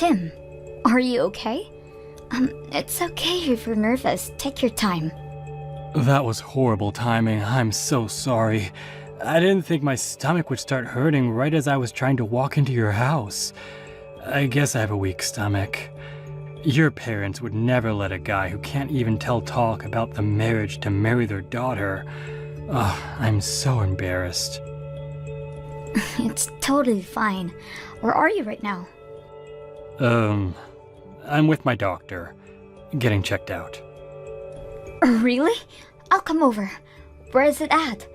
Tim, are you okay? It's okay if you're nervous. Take your time. That was horrible timing. I'm so sorry. I didn't think my stomach would start hurting right as I was trying to walk into your house. I guess I have a weak stomach. Your parents would never let a guy who can't even tell talk about the marriage to marry their daughter. I'm so embarrassed. It's totally fine. Where are you right now? I'm with my doctor, getting checked out. Really? I'll come over. Where is it at?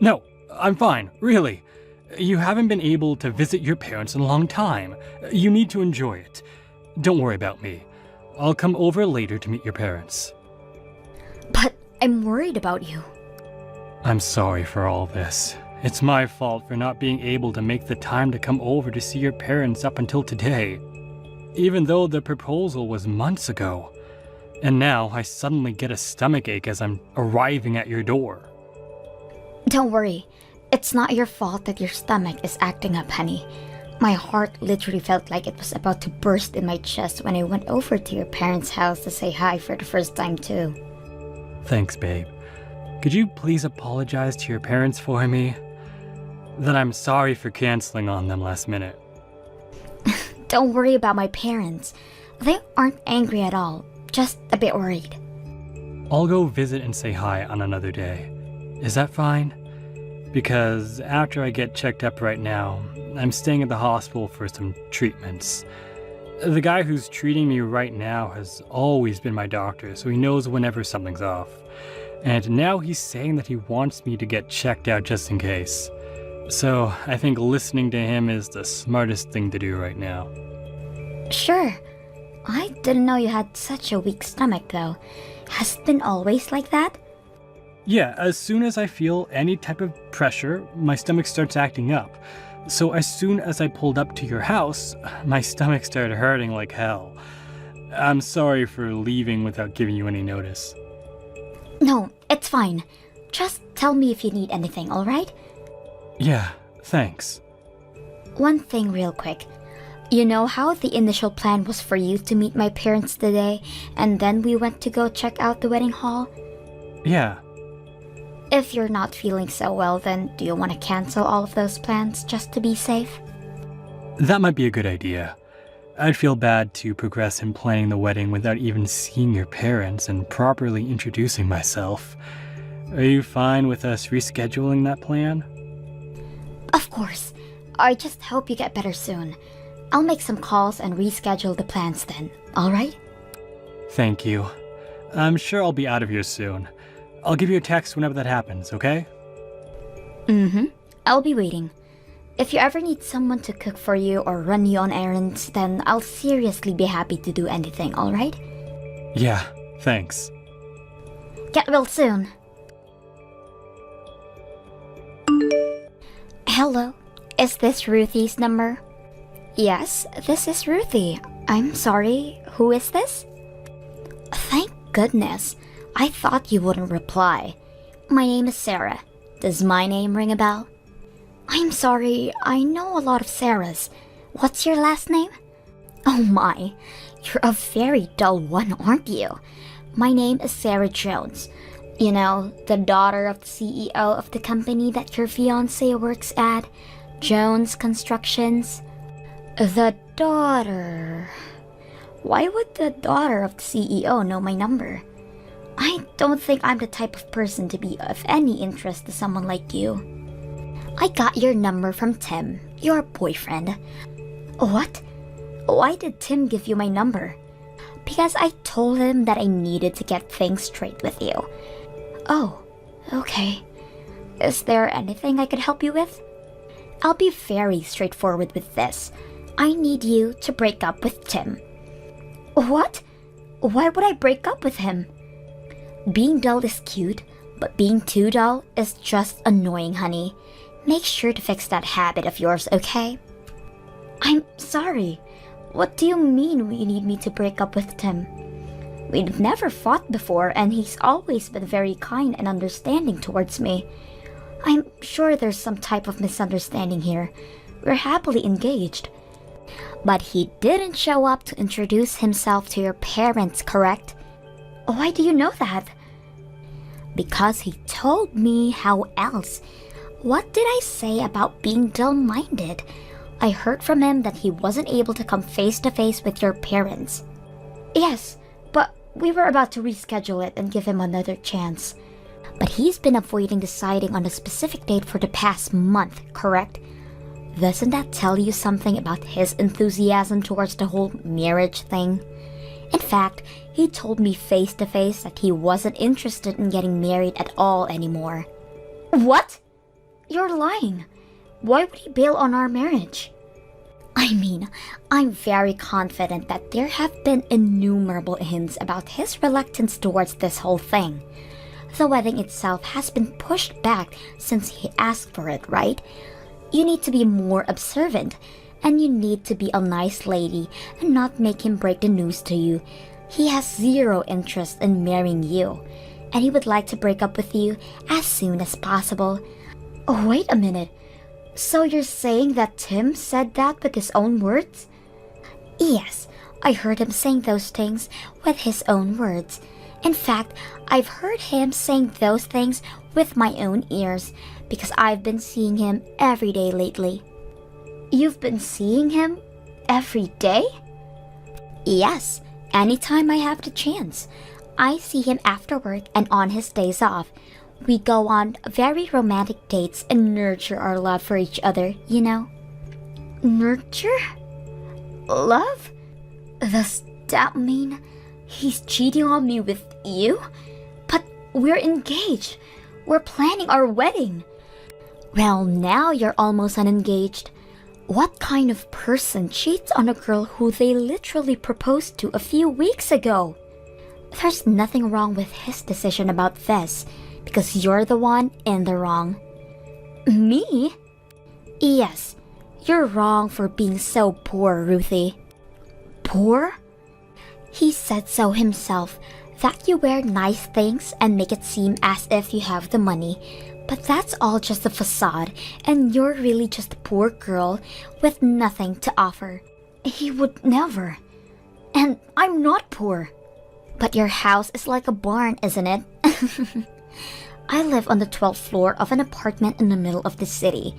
No, I'm fine, really. You haven't been able to visit your parents in a long time. You need to enjoy it. Don't worry about me. I'll come over later to meet your parents. But I'm worried about you. I'm sorry for all this. It's my fault for not being able to make the time to come over to see your parents up until today. Even though the proposal was months ago. And now I suddenly get a stomachache as I'm arriving at your door. Don't worry. It's not your fault that your stomach is acting up, honey. My heart literally felt like it was about to burst in my chest when I went over to your parents' house to say hi for the first time too. Thanks, babe. Could you please apologize to your parents for me? That I'm sorry for canceling on them last minute. Don't worry about my parents. They aren't angry at all, just a bit worried. I'll go visit and say hi on another day. Is that fine? Because after I get checked up right now, I'm staying at the hospital for some treatments. The guy who's treating me right now has always been my doctor, so he knows whenever something's off. And now he's saying that he wants me to get checked out just in case. So I think listening to him is the smartest thing to do right now. Sure. I didn't know you had such a weak stomach though. Has it been always like that? Yeah, as soon as I feel any type of pressure, my stomach starts acting up. So as soon as I pulled up to your house, my stomach started hurting like hell. I'm sorry for leaving without giving you any notice. No, it's fine. Just tell me if you need anything, alright? Yeah, thanks. One thing real quick. You know how the initial plan was for you to meet my parents today, and then we went to go check out the wedding hall? Yeah. If you're not feeling so well, then do you want to cancel all of those plans just to be safe? That might be a good idea. I'd feel bad to progress in planning the wedding without even seeing your parents and properly introducing myself. Are you fine with us rescheduling that plan? Of course. I just hope you get better soon. I'll make some calls and reschedule the plans then, alright? Thank you. I'm sure I'll be out of here soon. I'll give you a text whenever that happens, okay? I'll be waiting. If you ever need someone to cook for you or run you on errands, then I'll seriously be happy to do anything, alright? Yeah, thanks. Get well soon. Hello, is this Ruthie's number? Yes, this is Ruthie. I'm sorry, who is this? Thank goodness. I thought you wouldn't reply. My name is Sarah. Does my name ring a bell? I'm sorry, I know a lot of Sarahs. What's your last name? Oh my, you're a very dull one, aren't you? My name is Sarah Jones. You know, the daughter of the CEO of the company that your fiancé works at, Jones Constructions. The daughter... Why would the daughter of the CEO know my number? I don't think I'm the type of person to be of any interest to someone like you. I got your number from Tim, your boyfriend. What? Why did Tim give you my number? Because I told him that I needed to get things straight with you. Oh, okay. Is there anything I could help you with? I'll be very straightforward with this. I need you to break up with Tim. What? Why would I break up with him? Being dull is cute, but being too dull is just annoying, honey. Make sure to fix that habit of yours, okay? I'm sorry. What do you mean you need me to break up with Tim? We've never fought before, and he's always been very kind and understanding towards me. I'm sure there's some type of misunderstanding here. We're happily engaged. But he didn't show up to introduce himself to your parents, correct? Why do you know that? Because he told me. How else? What did I say about being dull-minded? I heard from him that he wasn't able to come face to face with your parents. Yes, but we were about to reschedule it and give him another chance. But he's been avoiding deciding on a specific date for the past month, correct? Doesn't that tell you something about his enthusiasm towards the whole marriage thing? In fact, he told me face to face that he wasn't interested in getting married at all anymore. What? You're lying. Why would he bail on our marriage? I mean, I'm very confident that there have been innumerable hints about his reluctance towards this whole thing. The wedding itself has been pushed back since he asked for it, right? You need to be more observant, and you need to be a nice lady and not make him break the news to you. He has zero interest in marrying you, and he would like to break up with you as soon as possible. Oh, wait a minute. So you're saying that Tim said that with his own words? Yes, I heard him saying those things with his own words. In fact, I've heard him saying those things with my own ears because I've been seeing him every day lately. You've been seeing him every day? Yes, anytime I have the chance. I see him after work and on his days off. We go on very romantic dates and nurture our love for each other, you know? Nurture? Love? Does that mean he's cheating on me with you? But we're engaged. We're planning our wedding. Well, now you're almost unengaged. What kind of person cheats on a girl who they literally proposed to a few weeks ago? There's nothing wrong with his decision about this, because you're the one in the wrong. Me? Yes, you're wrong for being so poor, Ruthie. Poor? He said so himself, that you wear nice things and make it seem as if you have the money. But that's all just a facade, and you're really just a poor girl with nothing to offer. He would never. And I'm not poor. But your house is like a barn, isn't it? I live on the 12th floor of an apartment in the middle of the city.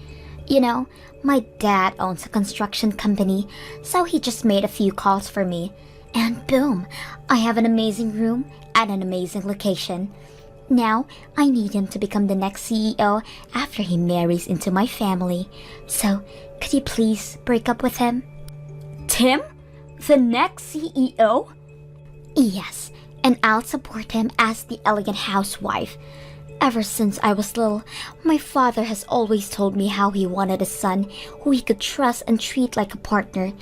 You know, my dad owns a construction company, so he just made a few calls for me. And boom, I have an amazing room at an amazing location. Now, I need him to become the next CEO after he marries into my family. So, could you please break up with him? Tim? The next CEO? Yes, and I'll support him as the elegant housewife. Ever since I was little, my father has always told me how he wanted a son who he could trust and treat like a partner.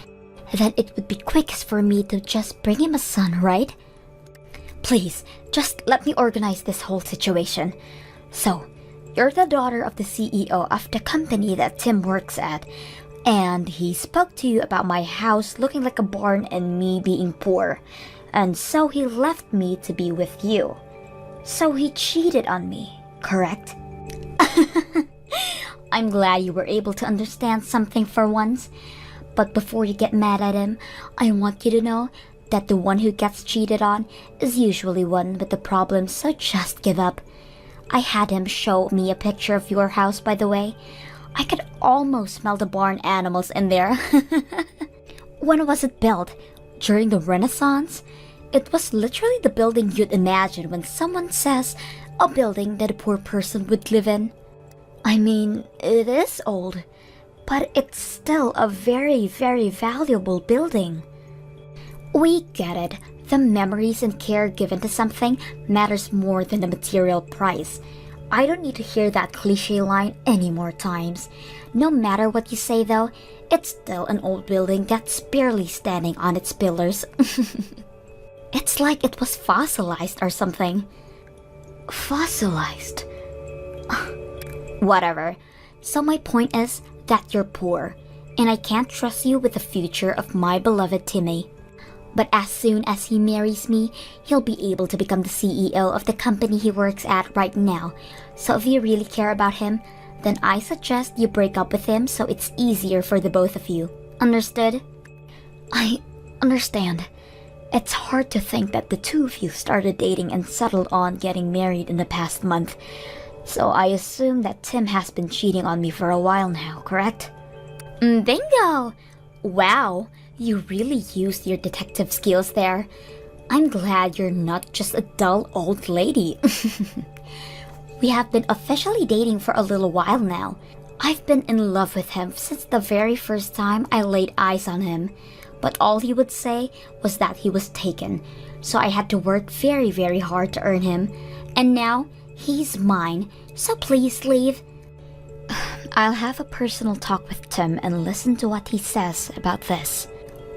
Then it would be quickest for me to just bring him a son, right? Please, just let me organize this whole situation. So, you're the daughter of the CEO of the company that Tim works at, and he spoke to you about my house looking like a barn and me being poor, and so he left me to be with you. So he cheated on me, correct? I'm glad you were able to understand something for once. But before you get mad at him, I want you to know that the one who gets cheated on is usually one with the problem, so just give up. I had him show me a picture of your house, by the way. I could almost smell the barn animals in there. When was it built? During the Renaissance? It was literally the building you'd imagine when someone says a building that a poor person would live in. I mean, it is old, but it's still a very, very valuable building. We get it. The memories and care given to something matters more than the material price. I don't need to hear that cliche line any more times. No matter what you say though, it's still an old building that's barely standing on its pillars. It's like it was fossilized or something. Fossilized? Whatever. So my point is that you're poor, and I can't trust you with the future of my beloved Timmy. But as soon as he marries me, he'll be able to become the CEO of the company he works at right now. So if you really care about him, then I suggest you break up with him so it's easier for the both of you. Understood? I understand. It's hard to think that the two of you started dating and settled on getting married in the past month. So I assume that Tim has been cheating on me for a while now, correct? Bingo! Wow, you really used your detective skills there. I'm glad you're not just a dull old lady. We have been officially dating for a little while now. I've been in love with him since the very first time I laid eyes on him. But all he would say was that he was taken. So I had to work very, very hard to earn him. And now, he's mine. So please leave. I'll have a personal talk with Tim and listen to what he says about this.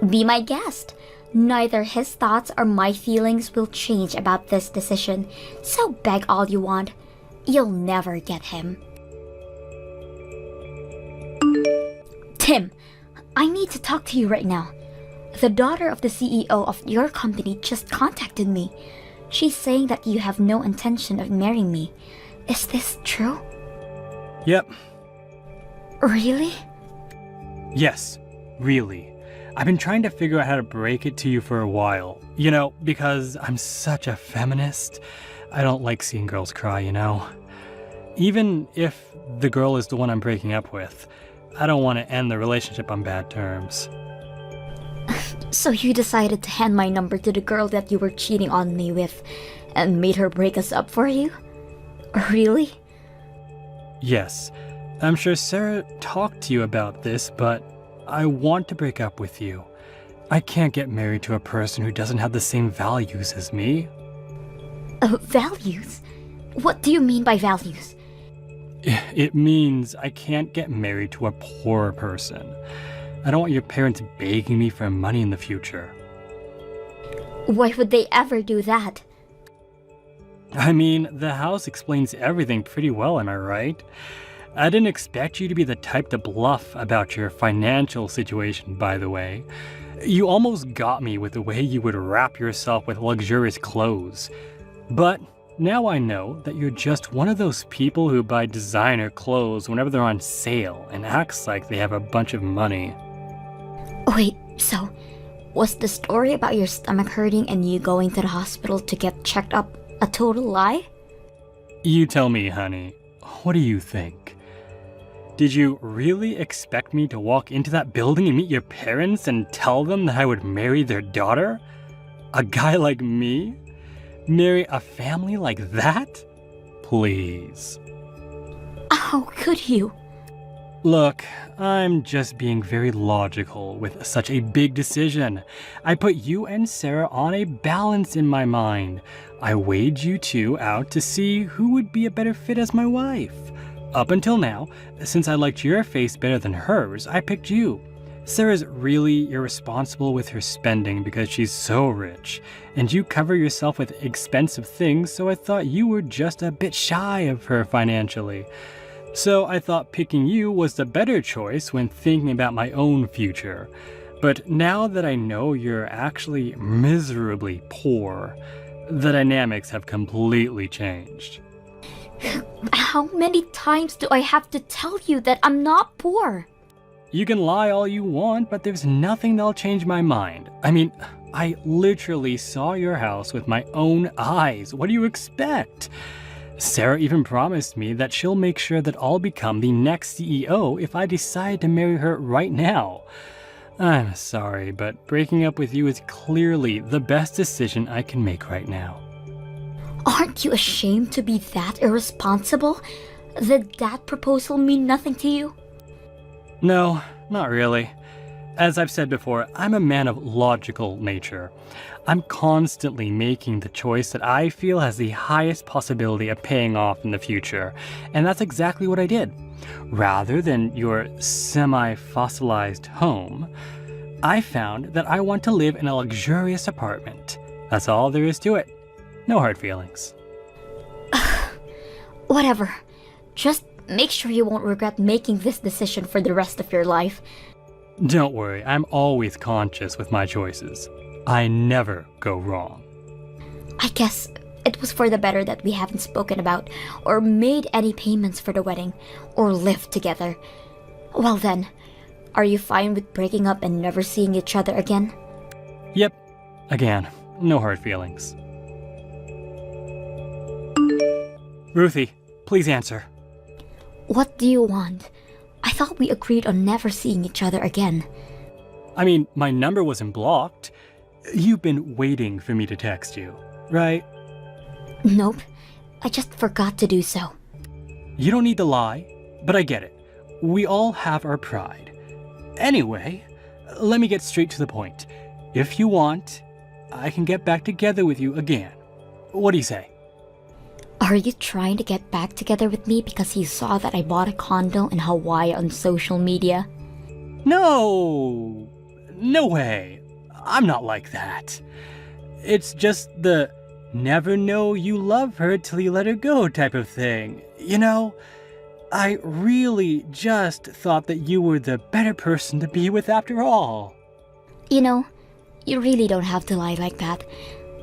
Be my guest. Neither his thoughts or my feelings will change about this decision. So beg all you want. You'll never get him. Tim, I need to talk to you right now. The daughter of the CEO of your company just contacted me. She's saying that you have no intention of marrying me. Is this true? Yep. Really? Yes, really. I've been trying to figure out how to break it to you for a while. You know, because I'm such a feminist. I don't like seeing girls cry, you know? Even if the girl is the one I'm breaking up with, I don't want to end the relationship on bad terms. So you decided to hand my number to the girl that you were cheating on me with and made her break us up for you? Really? Yes. I'm sure Sarah talked to you about this, but I want to break up with you. I can't get married to a person who doesn't have the same values as me. Values? What do you mean by values? It means I can't get married to a poor person. I don't want your parents begging me for money in the future. Why would they ever do that? I mean, the house explains everything pretty well, am I right? I didn't expect you to be the type to bluff about your financial situation, by the way. You almost got me with the way you would wrap yourself with luxurious clothes. But now I know that you're just one of those people who buy designer clothes whenever they're on sale and acts like they have a bunch of money. Wait, so was the story about your stomach hurting and you going to the hospital to get checked up a total lie? You tell me, honey. What do you think? Did you really expect me to walk into that building and meet your parents and tell them that I would marry their daughter? A guy like me? Marry a family like that? Please. How could you? Look, I'm just being very logical with such a big decision. I put you and Sarah on a balance in my mind. I weighed you two out to see who would be a better fit as my wife. Up until now, since I liked your face better than hers, I picked you. Sarah's really irresponsible with her spending because she's so rich, and you cover yourself with expensive things, so I thought you were just a bit shy of her financially. So I thought picking you was the better choice when thinking about my own future. But now that I know you're actually miserably poor, the dynamics have completely changed. How many times do I have to tell you that I'm not poor? You can lie all you want, but there's nothing that'll change my mind. I mean, I literally saw your house with my own eyes. What do you expect? Sarah even promised me that she'll make sure that I'll become the next CEO if I decide to marry her right now. I'm sorry, but breaking up with you is clearly the best decision I can make right now. Aren't you ashamed to be that irresponsible? Did that proposal mean nothing to you? No, not really. As I've said before, I'm a man of logical nature. I'm constantly making the choice that I feel has the highest possibility of paying off in the future, and that's exactly what I did. Rather than your semi-fossilized home, I found that I want to live in a luxurious apartment. That's all there is to it. No hard feelings. Whatever. Just make sure you won't regret making this decision for the rest of your life. Don't worry, I'm always conscious with my choices. I never go wrong. I guess it was for the better that we haven't spoken about or made any payments for the wedding or lived together. Well then, Are you fine with breaking up and never seeing each other again? Yep. Again, no hard feelings. Ruthie, please answer. What do you want? I thought we agreed on never seeing each other again. I mean, my number wasn't blocked. You've been waiting for me to text you, right? Nope. I just forgot to do so. You don't need to lie, but I get it. We all have our pride. Anyway, let me get straight to the point. If you want, I can get back together with you again. What do you say? Are you trying to get back together with me because you saw that I bought a condo in Hawaii on social media? No! No way. I'm not like that. It's just the never know you love her till you let her go type of thing. You know, I really just thought that you were the better person to be with after all. You know, you really don't have to lie like that.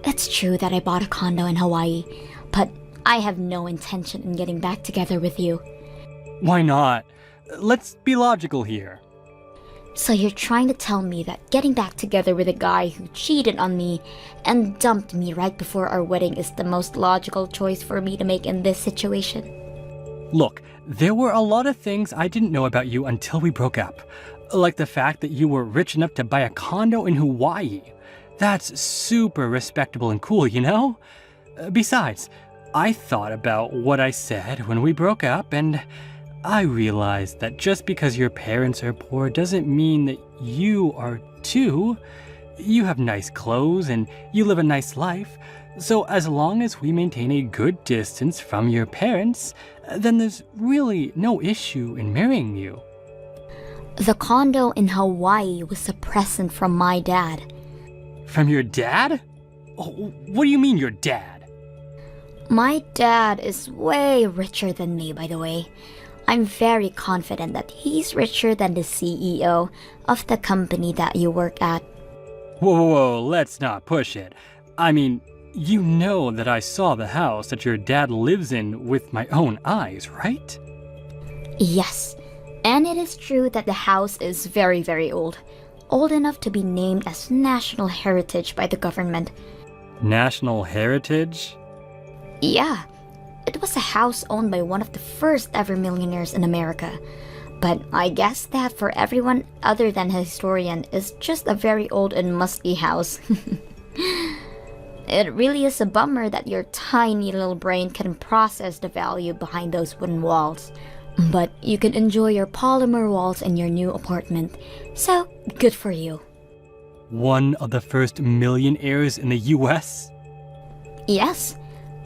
It's true that I bought a condo in Hawaii, but I have no intention in getting back together with you. Why not? Let's be logical here. So you're trying to tell me that getting back together with a guy who cheated on me and dumped me right before our wedding is the most logical choice for me to make in this situation? Look, there were a lot of things I didn't know about you until we broke up. Like the fact that you were rich enough to buy a condo in Hawaii. That's super respectable and cool, you know? Besides, I thought about what I said when we broke up, and I realized that just because your parents are poor doesn't mean that you are too. You have nice clothes and you live a nice life. So as long as we maintain a good distance from your parents, then there's really no issue in marrying you. The condo in Hawaii was a present from my dad. From your dad? Oh, what do you mean your dad? My dad is way richer than me, by the way. I'm very confident that he's richer than the CEO of the company that you work at. Whoa, let's not push it. I mean, you know that I saw the house that your dad lives in with my own eyes, right? Yes, and it is true that the house is very, very old. Old enough to be named as National Heritage by the government. National Heritage? Yeah, it was a house owned by one of the first ever millionaires in America. But I guess that for everyone other than a historian is just a very old and musty house. It really is a bummer that your tiny little brain can process the value behind those wooden walls. But you can enjoy your polymer walls in your new apartment. So, good for you. One of the first millionaires in the US? Yes,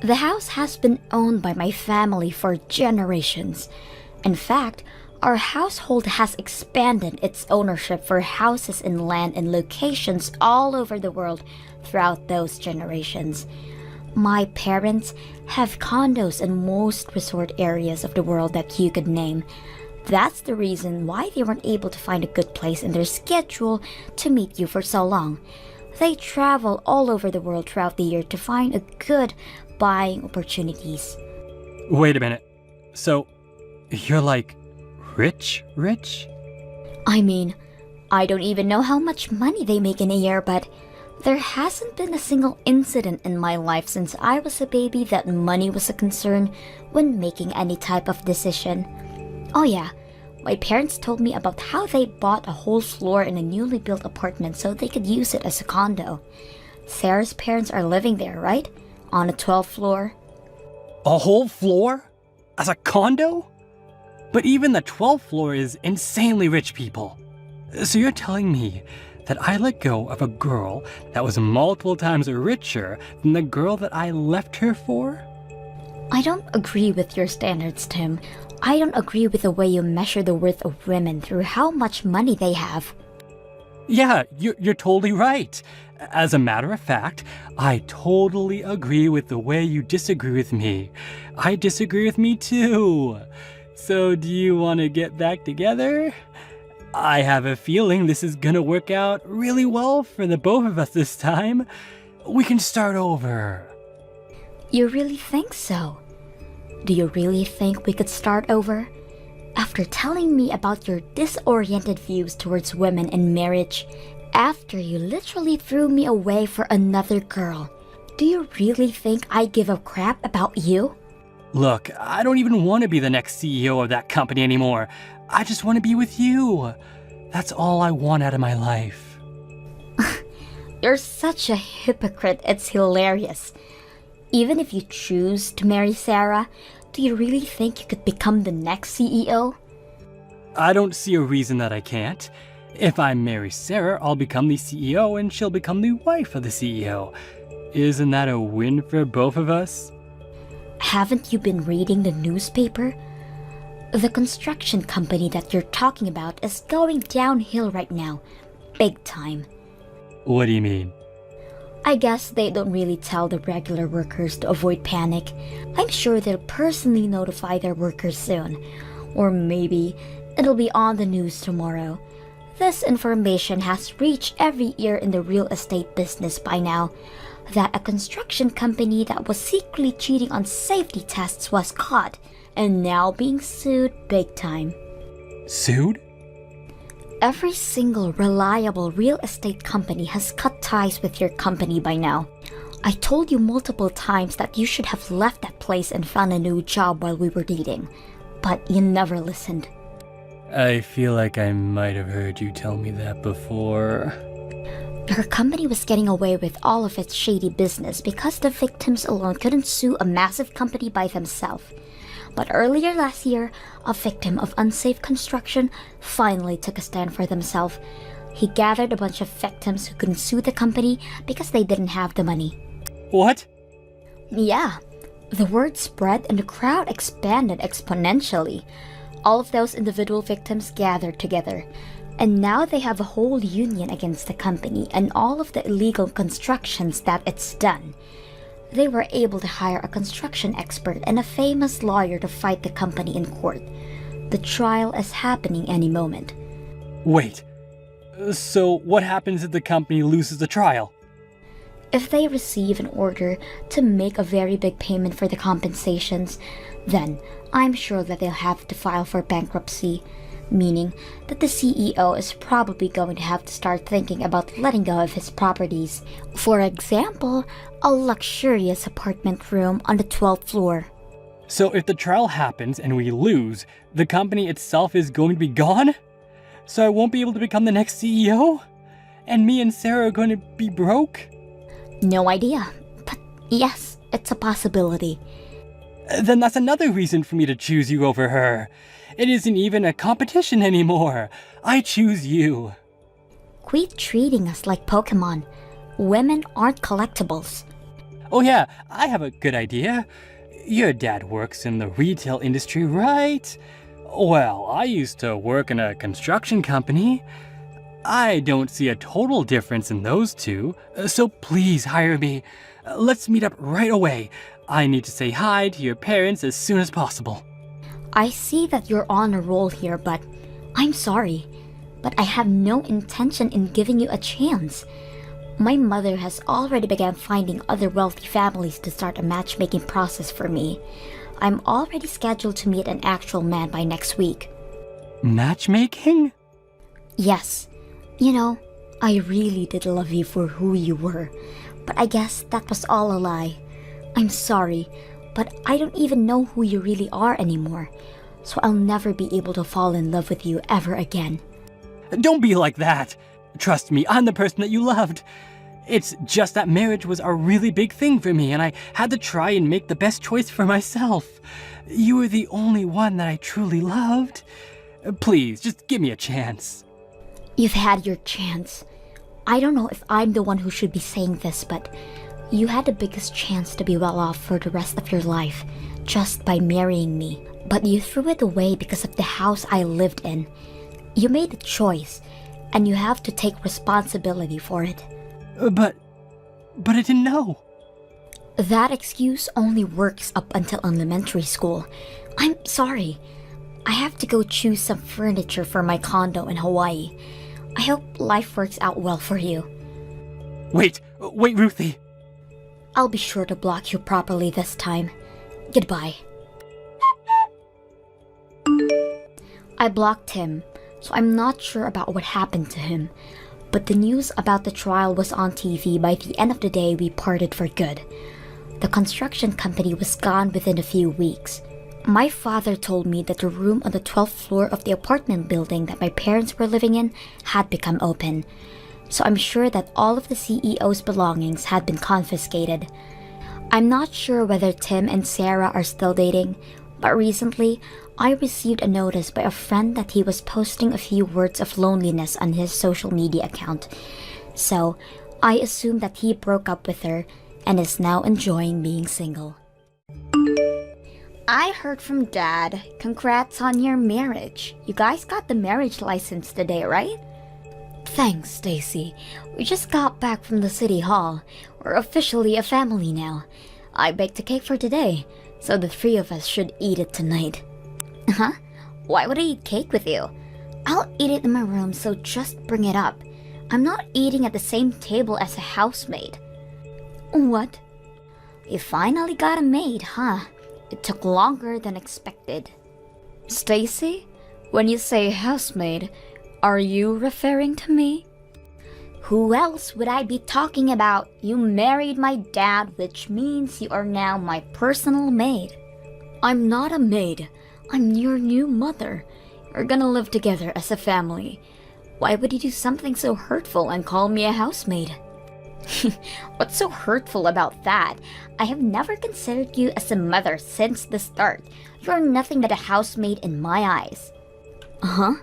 the house has been owned by my family for generations. In fact, our household has expanded its ownership for houses and land in locations all over the world throughout those generations. My parents have condos in most resort areas of the world that you could name. That's the reason why they weren't able to find a good place in their schedule to meet you for so long. They travel all over the world throughout the year to find a good buying opportunities. Wait a minute. So, you're like rich? I mean, I don't even know how much money they make in a year, but there hasn't been a single incident in my life since I was a baby that money was a concern when making any type of decision. Oh yeah, my parents told me about how they bought a whole floor in a newly built apartment so they could use it as a condo. Sarah's parents are living there, right? On a 12th floor. A whole floor? As a condo? But even the 12th floor is insanely rich people. So you're telling me that I let go of a girl that was multiple times richer than the girl that I left her for? I don't agree with your standards, Tim. I don't agree with the way you measure the worth of women through how much money they have. Yeah, you're totally right. As a matter of fact, I totally agree with the way you disagree with me. I disagree with me too. So do you want to get back together? I have a feeling this is gonna work out really well for the both of us this time. We can start over. You really think so? Do you really think we could start over? After telling me about your disoriented views towards women and marriage, after you literally threw me away for another girl, do you really think I give a crap about you? Look, I don't even want to be the next CEO of that company anymore. I just want to be with you. That's all I want out of my life. You're such a hypocrite, it's hilarious. Even if you choose to marry Sarah, do you really think you could become the next CEO? I don't see a reason that I can't. If I marry Sarah, I'll become the CEO and she'll become the wife of the CEO. Isn't that a win for both of us? Haven't you been reading the newspaper? The construction company that you're talking about is going downhill right now. Big time. What do you mean? I guess they don't really tell the regular workers to avoid panic. I'm sure they'll personally notify their workers soon. Or maybe it'll be on the news tomorrow. This information has reached every ear in the real estate business by now, that a construction company that was secretly cheating on safety tests was caught and now being sued big time. Sued? Every single reliable real estate company has cut ties with your company by now. I told you multiple times that you should have left that place and found a new job while we were dating, but you never listened. I feel like I might have heard you tell me that before. Your company was getting away with all of its shady business because the victims alone couldn't sue a massive company by themselves. But earlier last year, a victim of unsafe construction finally took a stand for themselves. He gathered a bunch of victims who couldn't sue the company because they didn't have the money. What? Yeah, the word spread and the crowd expanded exponentially. All of those individual victims gathered together, and now they have a whole union against the company and all of the illegal constructions that it's done. They were able to hire a construction expert and a famous lawyer to fight the company in court. The trial is happening any moment. Wait, so what happens if the company loses the trial? If they receive an order to make a very big payment for the compensations, then I'm sure that they'll have to file for bankruptcy, meaning that the CEO is probably going to have to start thinking about letting go of his properties. For example, a luxurious apartment room on the 12th floor. So if the trial happens and we lose, the company itself is going to be gone? So I won't be able to become the next CEO? And me and Sarah are going to be broke? No idea, but yes, it's a possibility. Then that's another reason for me to choose you over her. It isn't even a competition anymore. I choose you. Quit treating us like Pokemon. Women aren't collectibles. Oh yeah, I have a good idea. Your dad works in the retail industry, right? Well, I used to work in a construction company. I don't see a total difference in those two, so please hire me. Let's meet up right away. I need to say hi to your parents as soon as possible. I see that you're on a roll here, but I'm sorry. But I have no intention in giving you a chance. My mother has already begun finding other wealthy families to start a matchmaking process for me. I'm already scheduled to meet an actual man by next week. Matchmaking? Yes. You know, I really did love you for who you were, but I guess that was all a lie. I'm sorry, but I don't even know who you really are anymore, so I'll never be able to fall in love with you ever again. Don't be like that. Trust me, I'm the person that you loved. It's just that marriage was a really big thing for me, and I had to try and make the best choice for myself. You were the only one that I truly loved. Please, just give me a chance. You've had your chance. I don't know if I'm the one who should be saying this, but you had the biggest chance to be well off for the rest of your life just by marrying me. But you threw it away because of the house I lived in. You made a choice, and you have to take responsibility for it. But I didn't know. That excuse only works up until elementary school. I'm sorry. I have to go choose some furniture for my condo in Hawaii. I hope life works out well for you. Wait, Ruthie. I'll be sure to block you properly this time. Goodbye. I blocked him, so I'm not sure about what happened to him. But the news about the trial was on TV. By the end of the day, we parted for good. The construction company was gone within a few weeks. My father told me that the room on the 12th floor of the apartment building that my parents were living in had become open. So I'm sure that all of the CEO's belongings had been confiscated. I'm not sure whether Tim and Sarah are still dating, but recently, I received a notice by a friend that he was posting a few words of loneliness on his social media account. So, I assume that he broke up with her and is now enjoying being single. I heard from Dad. Congrats on your marriage. You guys got the marriage license today, right? Thanks, Stacy. We just got back from the city hall. We're officially a family now. I baked a cake for today, so the three of us should eat it tonight. Huh? Why would I eat cake with you? I'll eat it in my room, so just bring it up. I'm not eating at the same table as a housemaid. What? You finally got a maid, huh? It took longer than expected. Stacy, when you say housemaid, are you referring to me? Who else would I be talking about? You married my dad, which means you are now my personal maid. I'm not a maid. I'm your new mother. We're gonna live together as a family. Why would you do something so hurtful and call me a housemaid? What's so hurtful about that? I have never considered you as a mother since the start. You're nothing but a housemaid in my eyes. Huh?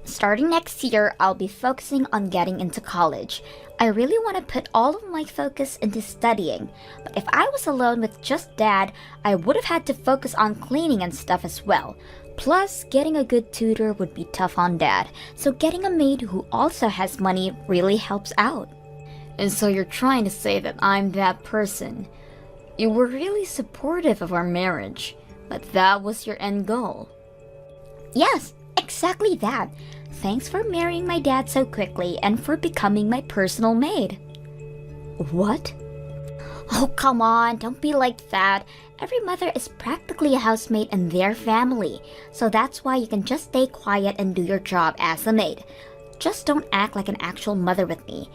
Starting next year, I'll be focusing on getting into college. I really want to put all of my focus into studying, but if I was alone with just Dad, I would have had to focus on cleaning and stuff as well. Plus, getting a good tutor would be tough on Dad, so getting a maid who also has money really helps out. And so you're trying to say that I'm that person. You were really supportive of our marriage, but that was your end goal. Yes, exactly that. Thanks for marrying my dad so quickly and for becoming my personal maid. What? Oh, come on, don't be like that. Every mother is practically a housemaid in their family, so that's why you can just stay quiet and do your job as a maid. Just don't act like an actual mother with me.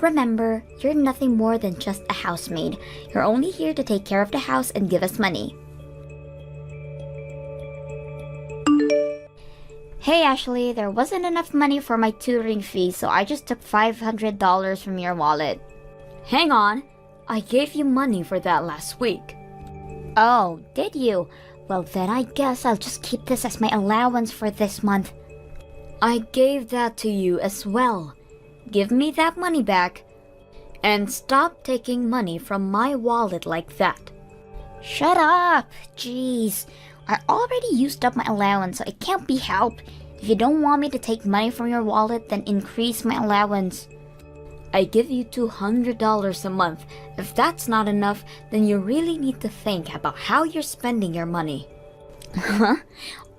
Remember, you're nothing more than just a housemaid. You're only here to take care of the house and give us money. Hey Ashley, there wasn't enough money for my tutoring fee, so I just took $500 from your wallet. Hang on, I gave you money for that last week. Oh, did you? Well then I guess I'll just keep this as my allowance for this month. I gave that to you as well. Give me that money back. And stop taking money from my wallet like that. Shut up! Jeez. I already used up my allowance, so it can't be helped. If you don't want me to take money from your wallet, then increase my allowance. I give you $200 a month. If that's not enough, then you really need to think about how you're spending your money. Huh?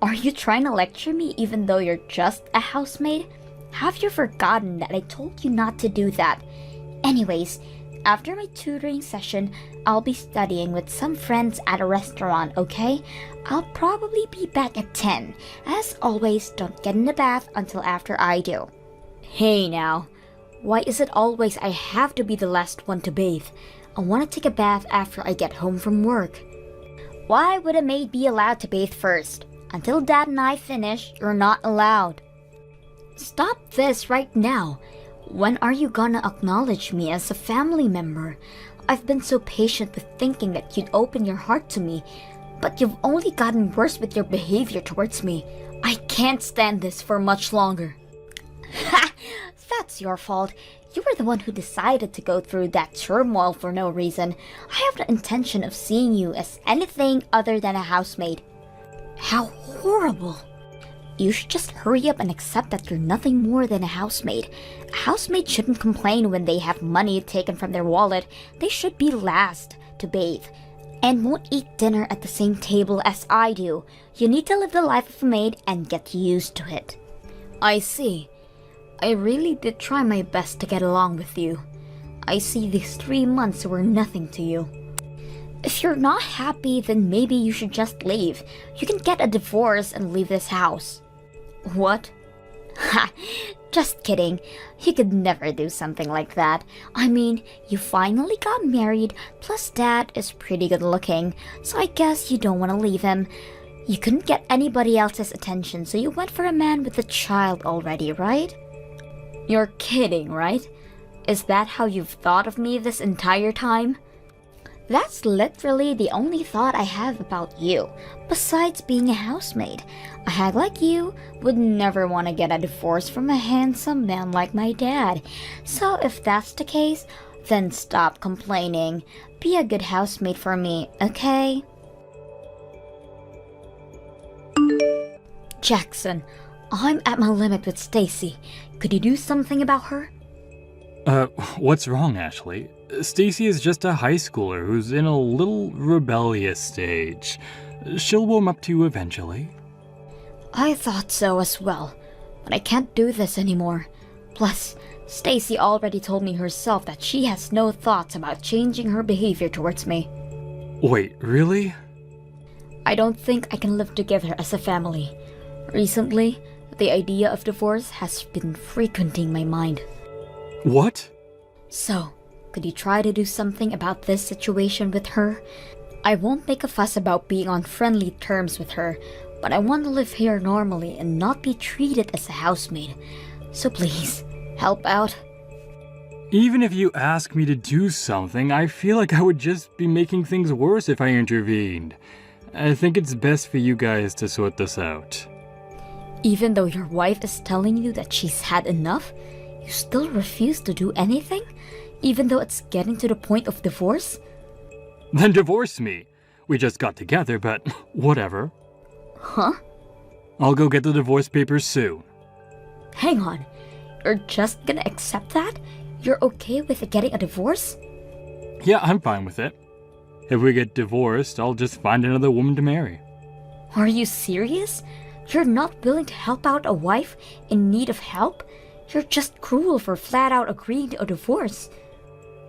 Are you trying to lecture me even though you're just a housemaid? Have you forgotten that I told you not to do that? Anyways, after my tutoring session, I'll be studying with some friends at a restaurant, okay? I'll probably be back at 10. As always, don't get in the bath until after I do. Hey now, why is it always I have to be the last one to bathe? I want to take a bath after I get home from work. Why would a maid be allowed to bathe first? Until Dad and I finish, you're not allowed. Stop this right now. When are you gonna acknowledge me as a family member? I've been so patient with thinking that you'd open your heart to me, but you've only gotten worse with your behavior towards me. I can't stand this for much longer. Ha! That's your fault. You were the one who decided to go through that turmoil for no reason. I have no intention of seeing you as anything other than a housemaid. How horrible. You should just hurry up and accept that you're nothing more than a housemaid. A housemaid shouldn't complain when they have money taken from their wallet. They should be last to bathe. And won't eat dinner at the same table as I do. You need to live the life of a maid and get used to it. I see. I really did try my best to get along with you. I see these 3 months were nothing to you. If you're not happy, then maybe you should just leave. You can get a divorce and leave this house. What? Ha! Just kidding. You could never do something like that. I mean, you finally got married, plus Dad is pretty good looking, so I guess you don't want to leave him. You couldn't get anybody else's attention, so you went for a man with a child already, right? You're kidding, right? Is that how you've thought of me this entire time? That's literally the only thought I have about you, besides being a housemaid. A hag like you would never want to get a divorce from a handsome man like my dad. So if that's the case, then stop complaining. Be a good housemaid for me, okay? Jackson, I'm at my limit with Stacy. Could you do something about her? What's wrong, Ashley? Stacy is just a high schooler who's in a little rebellious stage. She'll warm up to you eventually. I thought so as well, but I can't do this anymore. Plus, Stacy already told me herself that she has no thoughts about changing her behavior towards me. Wait, really? I don't think I can live together as a family. Recently, the idea of divorce has been frequenting my mind. What? So, could you try to do something about this situation with her? I won't make a fuss about being on friendly terms with her, but I want to live here normally and not be treated as a housemaid. So please, help out. Even if you ask me to do something, I feel like I would just be making things worse if I intervened. I think it's best for you guys to sort this out. Even though your wife is telling you that she's had enough, you still refuse to do anything? Even though it's getting to the point of divorce? Then divorce me. We just got together, but whatever. Huh? I'll go get the divorce papers soon. Hang on. You're just gonna accept that? You're okay with getting a divorce? Yeah, I'm fine with it. If we get divorced, I'll just find another woman to marry. Are you serious? You're not willing to help out a wife in need of help? You're just cruel for flat out agreeing to a divorce.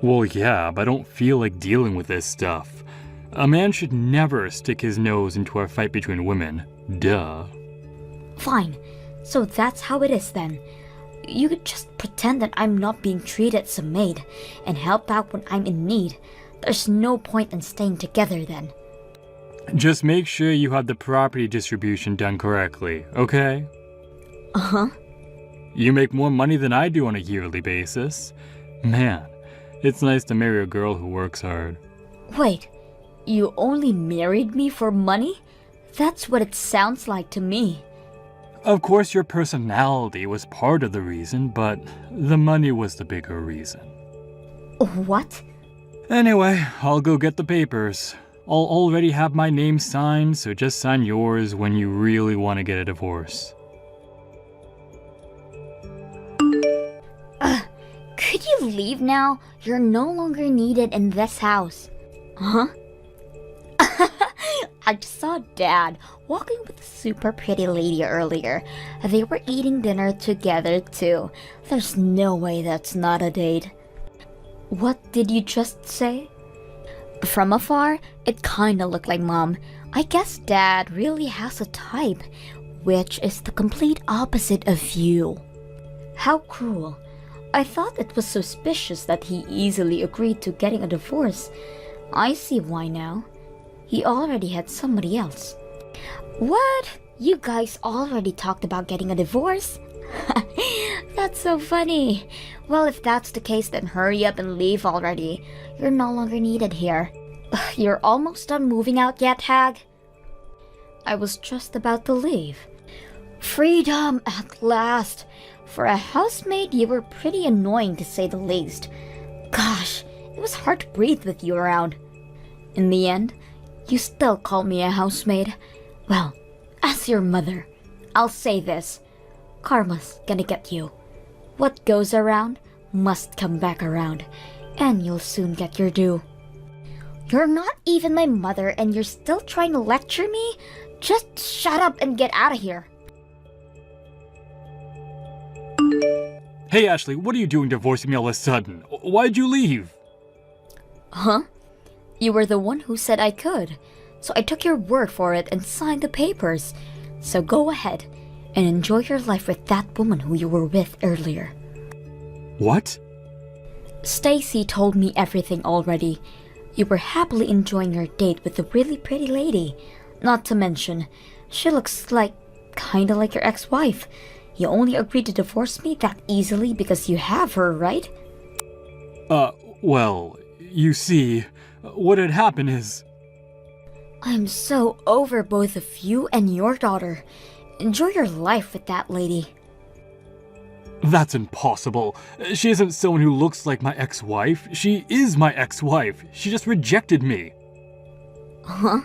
Well, yeah, but I don't feel like dealing with this stuff. A man should never stick his nose into a fight between women. Duh. Fine. So that's how it is then. You could just pretend that I'm not being treated as a maid and help out when I'm in need. There's no point in staying together then. Just make sure you have the property distribution done correctly, okay? Uh-huh. You make more money than I do on a yearly basis. Man, it's nice to marry a girl who works hard. Wait, you only married me for money? That's what it sounds like to me. Of course your personality was part of the reason, but the money was the bigger reason. What? Anyway, I'll go get the papers. I'll already have my name signed, so just sign yours when you really want to get a divorce. Could you leave now? You're no longer needed in this house. Huh? I just saw Dad walking with a super pretty lady earlier. They were eating dinner together too. There's no way that's not a date. What did you just say? From afar, it kinda looked like Mom. I guess Dad really has a type, which is the complete opposite of you. How cruel. I thought it was suspicious that he easily agreed to getting a divorce. I see why now. He already had somebody else. What? You guys already talked about getting a divorce? That's so funny. Well, if that's the case, then hurry up and leave already. You're no longer needed here. You're almost done moving out yet, hag? I was just about to leave. Freedom at last. For a housemaid, you were pretty annoying to say the least. Gosh, it was hard to breathe with you around. In the end, you still called me a housemaid. Well, as your mother, I'll say this. Karma's gonna get you. What goes around must come back around, and you'll soon get your due. You're not even my mother and you're still trying to lecture me? Just shut up and get out of here. Hey Ashley, what are you doing divorcing me all of a sudden? Why'd you leave? Huh? You were the one who said I could, so I took your word for it and signed the papers. So go ahead. and enjoy your life with that woman who you were with earlier. What? Stacy told me everything already. You were happily enjoying your date with a really pretty lady. Not to mention, she looks kinda like your ex-wife. You only agreed to divorce me that easily because you have her, right? Well, you see, what had happened is... I'm so over both of you and your daughter. Enjoy your life with that lady. That's impossible. She isn't someone who looks like my ex-wife. She is my ex-wife. She just rejected me. Huh?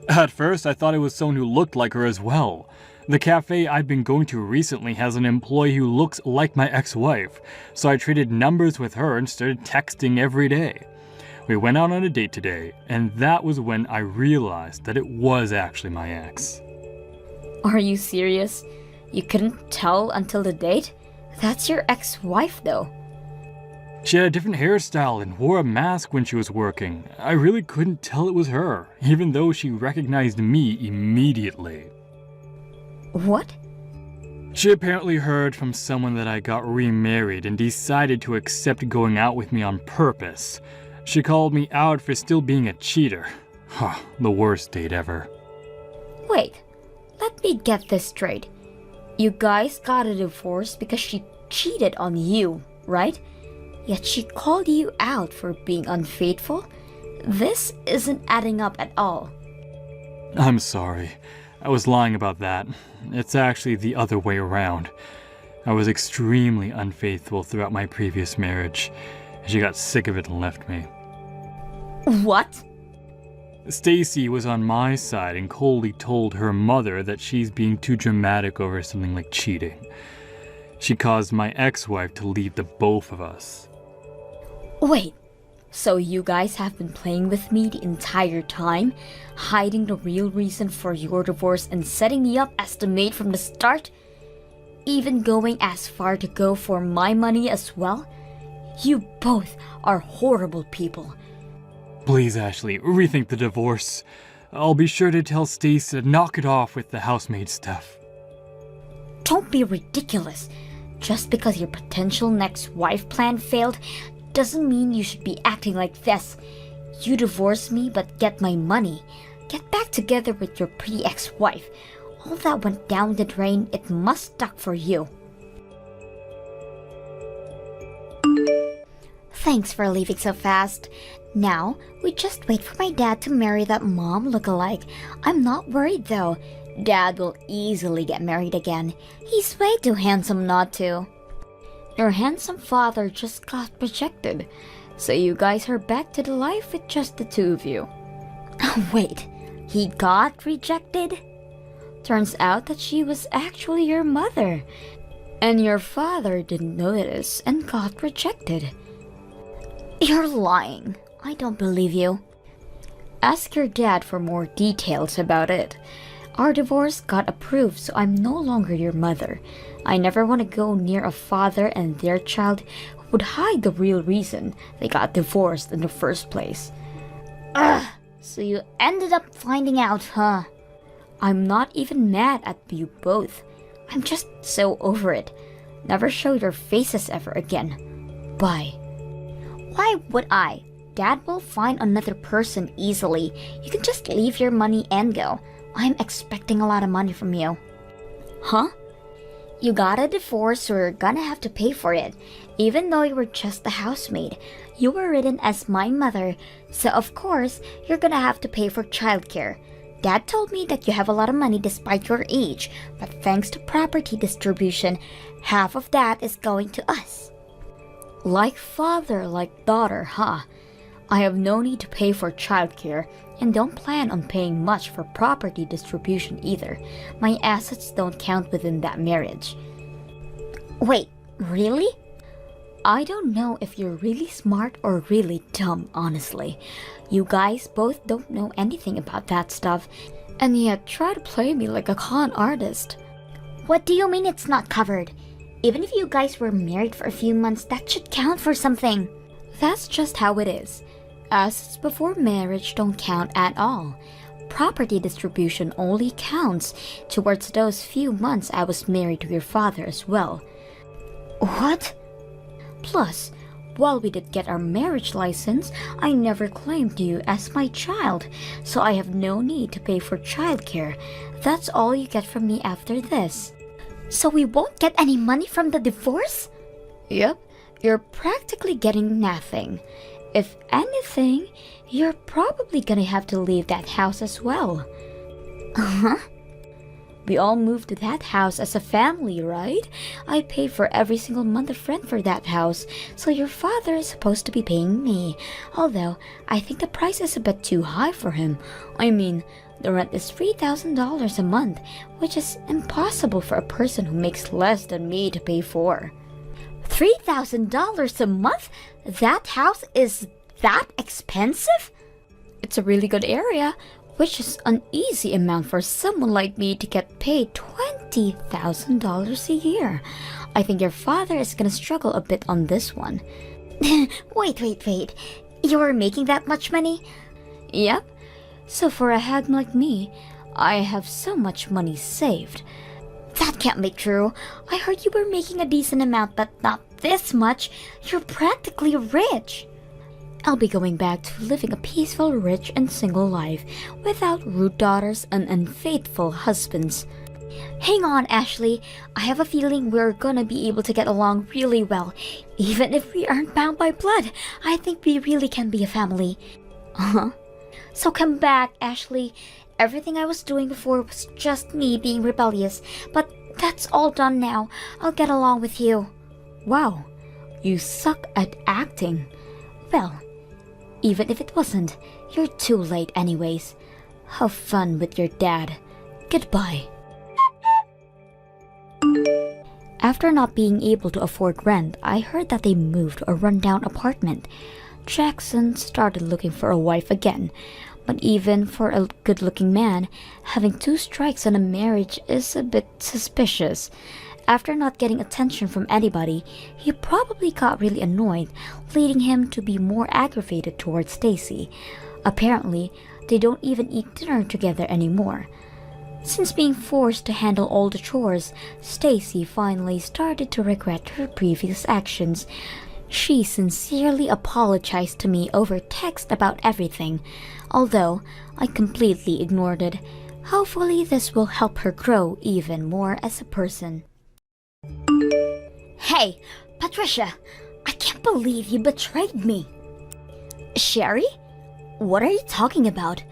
At first, I thought it was someone who looked like her as well. The cafe I've been going to recently has an employee who looks like my ex-wife, so I traded numbers with her and started texting every day. We went out on a date today, and that was when I realized that it was actually my ex. Are you serious? You couldn't tell until the date? That's your ex-wife though. She had a different hairstyle and wore a mask when she was working. I really couldn't tell it was her, even though she recognized me immediately. What? She apparently heard from someone that I got remarried and decided to accept going out with me on purpose. She called me out for still being a cheater. The worst date ever. Wait, let me get this straight. You guys got a divorce because she cheated on you, right? Yet she called you out for being unfaithful? This isn't adding up at all. I'm sorry. I was lying about that. It's actually the other way around. I was extremely unfaithful throughout my previous marriage. She got sick of it and left me. What? Stacy was on my side and coldly told her mother that she's being too dramatic over something like cheating. She caused my ex-wife to leave the both of us. Wait, so you guys have been playing with me the entire time, hiding the real reason for your divorce and setting me up as the maid from the start? Even going as far to go for my money as well? You both are horrible people. Please, Ashley, rethink the divorce. I'll be sure to tell Stacy to knock it off with the housemaid stuff. Don't be ridiculous. Just because your potential next wife plan failed doesn't mean you should be acting like this. You divorce me but get my money. Get back together with your pretty ex-wife. All that went down the drain, it must stuck for you. Thanks for leaving so fast. Now, we just wait for my dad to marry that mom lookalike. I'm not worried though. Dad will easily get married again. He's way too handsome not to. Your handsome father just got rejected, so you guys are back to the life with just the two of you. Wait, he got rejected? Turns out that she was actually your mother, and your father didn't notice and got rejected. You're lying. I don't believe you. Ask your dad for more details about it. Our divorce got approved, so I'm no longer your mother. I never want to go near a father and their child who would hide the real reason they got divorced in the first place. Ugh, so you ended up finding out, huh? I'm not even mad at you both. I'm just so over it. Never show your faces ever again. Bye. Why would I? Dad will find another person easily. You can just leave your money and go. I'm expecting a lot of money from you. Huh? You got a divorce, so you're gonna have to pay for it. Even though you were just a housemaid, you were written as my mother, so of course, you're gonna have to pay for childcare. Dad told me that you have a lot of money despite your age, but thanks to property distribution, half of that is going to us. Like father, like daughter, huh? I have no need to pay for childcare and don't plan on paying much for property distribution either. My assets don't count within that marriage. Wait, really? I don't know if you're really smart or really dumb, honestly. You guys both don't know anything about that stuff, and yet try to play me like a con artist. What do you mean it's not covered? Even if you guys were married for a few months, that should count for something. That's just how it is. Assets before marriage don't count at all. property distribution only counts towards those few months I was married to your father as well. What? Plus, while we did get our marriage license, I never claimed you as my child, so I have no need to pay for childcare. That's all you get from me after this. So we won't get any money from the divorce? Yep, you're practically getting nothing. If anything, you're probably gonna have to leave that house as well. Uh-huh. We all moved to that house as a family, right? I pay for every single month of rent for that house, so your father is supposed to be paying me. Although, I think the price is a bit too high for him. I mean, the rent is $3,000 a month, which is impossible for a person who makes less than me to pay for. $3,000 a month? That house is that expensive? It's a really good area, which is an easy amount for someone like me to get paid $20,000 a year. I think your father is gonna struggle a bit on this one. Wait. You were making that much money? Yep. So for a hag like me, I have so much money saved. That can't be true. I heard you were making a decent amount, but not this much. You're practically rich. I'll be going back to living a peaceful, rich, and single life without rude daughters and unfaithful husbands. Hang on, Ashley. I have a feeling we're gonna be able to get along really well. Even if we aren't bound by blood, I think we really can be a family. Uh-huh. So come back, Ashley. Everything I was doing before was just me being rebellious, but that's all done now. I'll get along with you. Wow, you suck at acting. Well, even if it wasn't, you're too late anyways. Have fun with your dad. Goodbye. After not being able to afford rent, I heard that they moved to a rundown apartment. Jackson started looking for a wife again. But even for a good-looking man, having 2 strikes on a marriage is a bit suspicious. After not getting attention from anybody, he probably got really annoyed, leading him to be more aggravated towards Stacy. Apparently, they don't even eat dinner together anymore. Since being forced to handle all the chores, Stacy finally started to regret her previous actions. She sincerely apologized to me over text about everything, although I completely ignored it. Hopefully this will help her grow even more as a person. Hey, Patricia, I can't believe you betrayed me. Sherry? What are you talking about?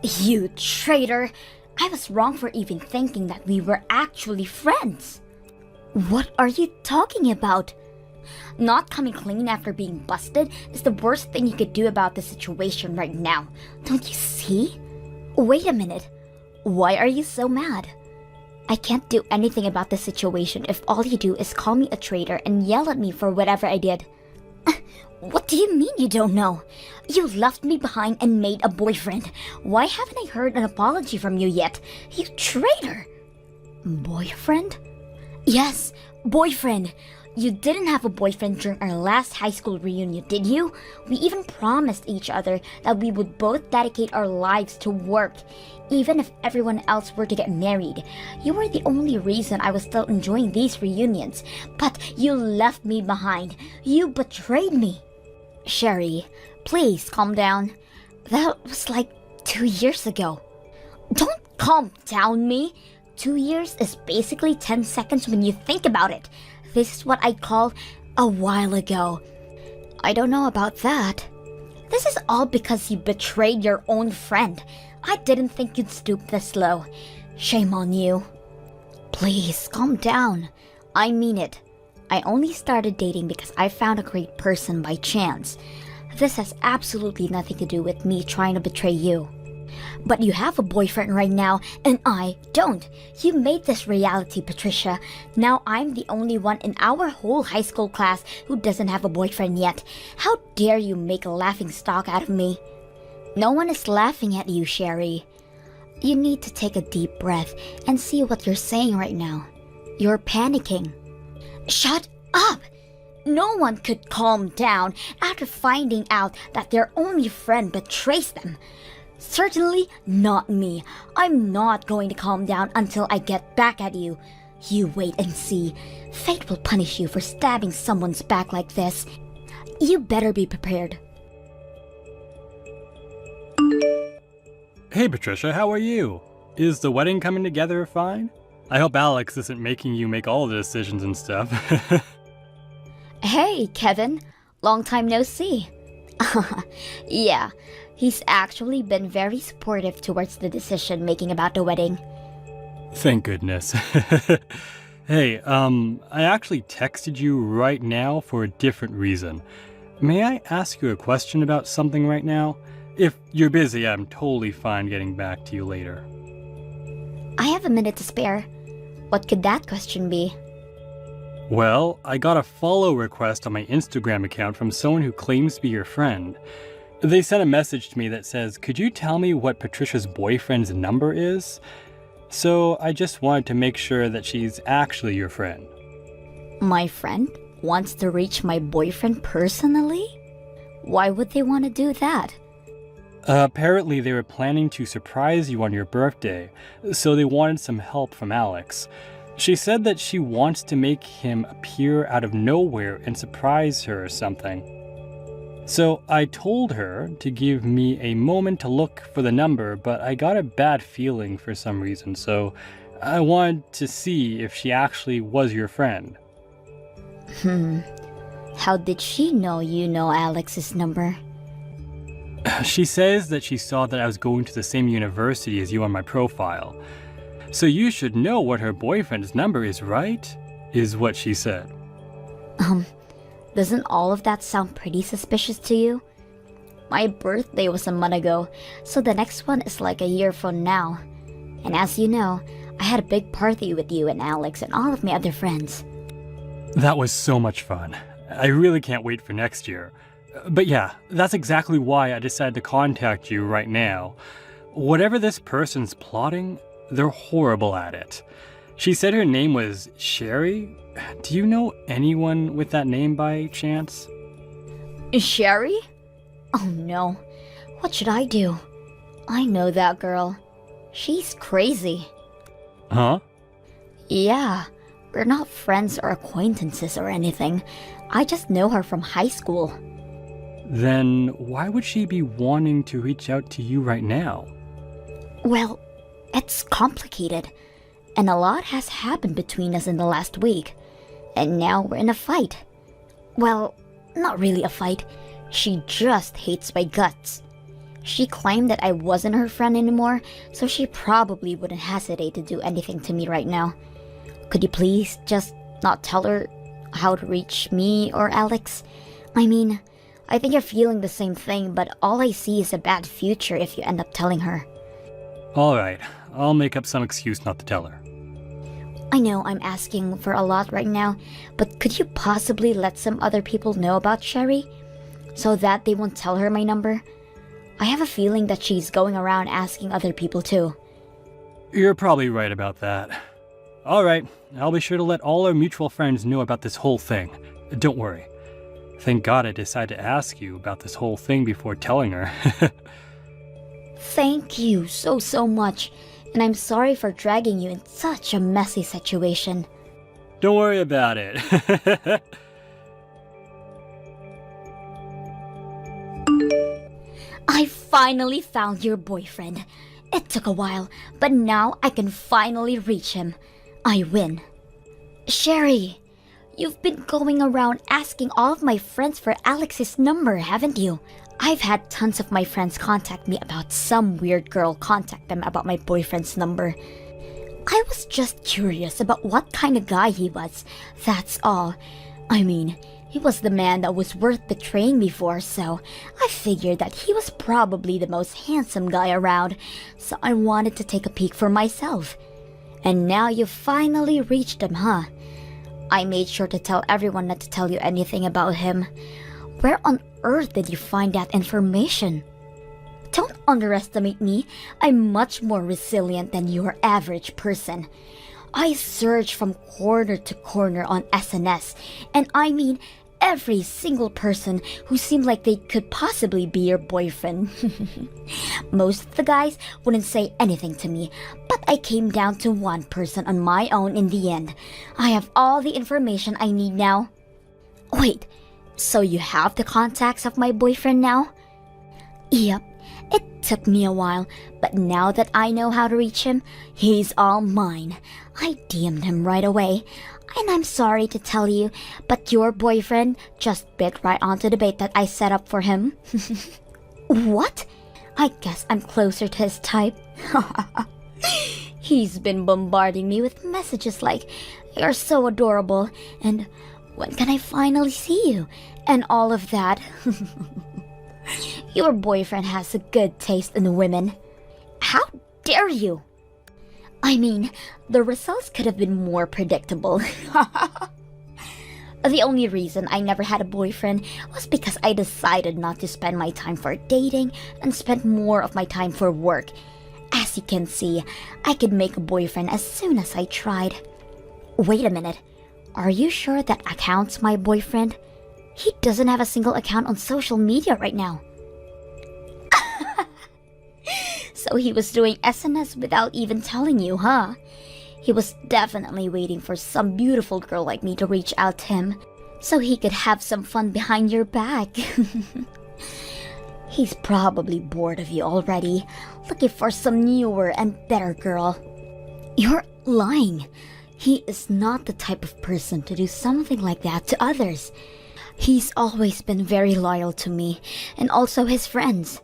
You traitor! I was wrong for even thinking that we were actually friends. What are you talking about? Not coming clean after being busted is the worst thing you could do about the situation right now. Don't you see? Wait a minute. Why are you so mad? I can't do anything about the situation if all you do is call me a traitor and yell at me for whatever I did. What do you mean you don't know? You left me behind and made a boyfriend. Why haven't I heard an apology from you yet? You traitor! Boyfriend? Yes, boyfriend. You didn't have a boyfriend during our last high school reunion, did you? We even promised each other that we would both dedicate our lives to work, even if everyone else were to get married. You were the only reason I was still enjoying these reunions, but you left me behind. You betrayed me. Sherry, please calm down. That was like 2 years ago. Don't calm down me. 2 years is basically 10 seconds when you think about it. This is what I call a while ago. I don't know about that. This is all because you betrayed your own friend. I didn't think you'd stoop this low. Shame on you. Please, calm down. I mean it. I only started dating because I found a great person by chance. This has absolutely nothing to do with me trying to betray you. But you have a boyfriend right now, and I don't. You made this reality, Patricia. Now I'm the only one in our whole high school class who doesn't have a boyfriend yet. How dare you make a laughingstock out of me? No one is laughing at you, Sherry. You need to take a deep breath and see what you're saying right now. You're panicking. Shut up! No one could calm down after finding out that their only friend betrays them. Certainly not me. I'm not going to calm down until I get back at you. You wait and see. Fate will punish you for stabbing someone's back like this. You better be prepared. Hey Patricia, how are you? Is the wedding coming together fine? I hope Alex isn't making you make all the decisions and stuff. Hey, Kevin. Long time no see. Yeah, he's actually been very supportive towards the decision making about the wedding. Thank goodness. Hey, I actually texted you right now for a different reason. May I ask you a question about something right now? If you're busy, I'm totally fine getting back to you later. I have a minute to spare. What could that question be? Well, I got a follow request on my Instagram account from someone who claims to be your friend. They sent a message to me that says, "Could you tell me what Patricia's boyfriend's number is?" So I just wanted to make sure that she's actually your friend. My friend wants to reach my boyfriend personally? Why would they want to do that? Apparently they were planning to surprise you on your birthday, so they wanted some help from Alex. She said that she wants to make him appear out of nowhere and surprise her or something. So I told her to give me a moment to look for the number, but I got a bad feeling for some reason, so I wanted to see if she actually was your friend. How did she know you know Alex's number? She says that she saw that I was going to the same university as you on my profile. So you should know what her boyfriend's number is, right? Is what she said. Doesn't all of that sound pretty suspicious to you? My birthday was a month ago, so the next one is like a year from now. And as you know, I had a big party with you and Alex and all of my other friends. That was so much fun. I really can't wait for next year. But yeah, that's exactly why I decided to contact you right now. Whatever this person's plotting, they're horrible at it. She said her name was Sherry. Do you know anyone with that name by chance? Sherry? Oh no. What should I do? I know that girl. She's crazy. Huh? Yeah, we're not friends or acquaintances or anything. I just know her from high school. Then why would she be wanting to reach out to you right now? Well, it's complicated. And a lot has happened between us in the last week. And now we're in a fight. Well, not really a fight. She just hates my guts. She claimed that I wasn't her friend anymore, so she probably wouldn't hesitate to do anything to me right now. Could you please just not tell her how to reach me or Alex? I mean, I think you're feeling the same thing, but all I see is a bad future if you end up telling her. Alright, I'll make up some excuse not to tell her. I know I'm asking for a lot right now, but could you possibly let some other people know about Sherry? So that they won't tell her my number? I have a feeling that she's going around asking other people too. You're probably right about that. Alright, I'll be sure to let all our mutual friends know about this whole thing. Don't worry. Thank God I decided to ask you about this whole thing before telling her. Thank you so much, and I'm sorry for dragging you in such a messy situation. Don't worry about it. I finally found your boyfriend. It took a while, but now I can finally reach him. I win. Sherry, you've been going around asking all of my friends for Alex's number, haven't you? I've had tons of my friends contact me about some weird girl contact them about my boyfriend's number. I was just curious about what kind of guy he was, that's all. I mean, he was the man that was worth betraying before, so I figured that he was probably the most handsome guy around, so I wanted to take a peek for myself. And now you finally reached him, huh? I made sure to tell everyone not to tell you anything about him. Where on earth did you find that information? Don't underestimate me. I'm much more resilient than your average person. I searched from corner to corner on SNS, and I mean every single person who seemed like they could possibly be your boyfriend. Most of the guys wouldn't say anything to me, but I came down to one person on my own in the end. I have all the information I need now. Wait, so you have the contacts of my boyfriend now? Yep, it took me a while, but now that I know how to reach him, he's all mine. I DM'd him right away. And I'm sorry to tell you, but your boyfriend just bit right onto the bait that I set up for him. What? I guess I'm closer to his type. He's been bombarding me with messages like, "You're so adorable," and "When can I finally see you?" and all of that. Your boyfriend has a good taste in women. How dare you? I mean, the results could have been more predictable. The only reason I never had a boyfriend was because I decided not to spend my time for dating and spent more of my time for work. As you can see, I could make a boyfriend as soon as I tried. Wait a minute. Are you sure that account's my boyfriend? He doesn't have a single account on social media right now. So he was doing SNS without even telling you, huh? He was definitely waiting for some beautiful girl like me to reach out to him, so he could have some fun behind your back. He's probably bored of you already, looking for some newer and better girl. You're lying. He is not the type of person to do something like that to others. He's always been very loyal to me, and also his friends.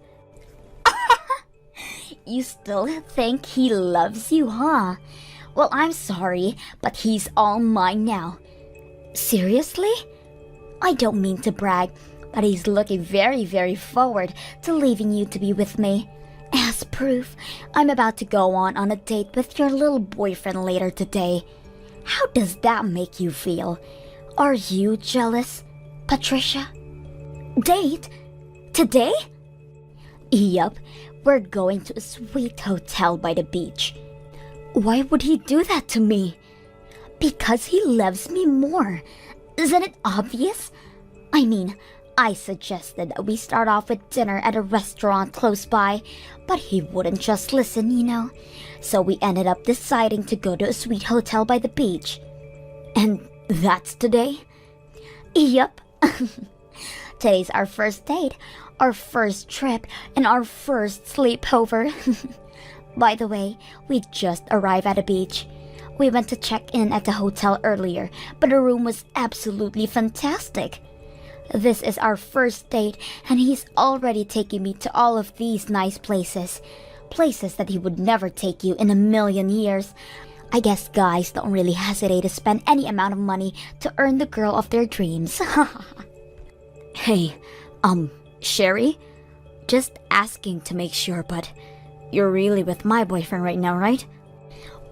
You still think he loves you, huh? Well, I'm sorry, but he's all mine now. Seriously? I don't mean to brag, but he's looking very, very forward to leaving you to be with me. As proof, I'm about to go on a date with your little boyfriend later today. How does that make you feel? Are you jealous, Patricia? Date? Today? Yup. We're going to a sweet hotel by the beach. Why would he do that to me? Because he loves me more. Isn't it obvious? I mean, I suggested that we start off with dinner at a restaurant close by, but he wouldn't just listen, you know. So we ended up deciding to go to a sweet hotel by the beach. And that's today? Yup. Today's our first date, our first trip, and our first sleepover. By the way, we just arrived at the beach. We went to check in at the hotel earlier, but the room was absolutely fantastic. This is our first date, and he's already taking me to all of these nice places. Places that he would never take you in a million years. I guess guys don't really hesitate to spend any amount of money to earn the girl of their dreams. Hey, Sherry? Just asking to make sure, but you're really with my boyfriend right now, right?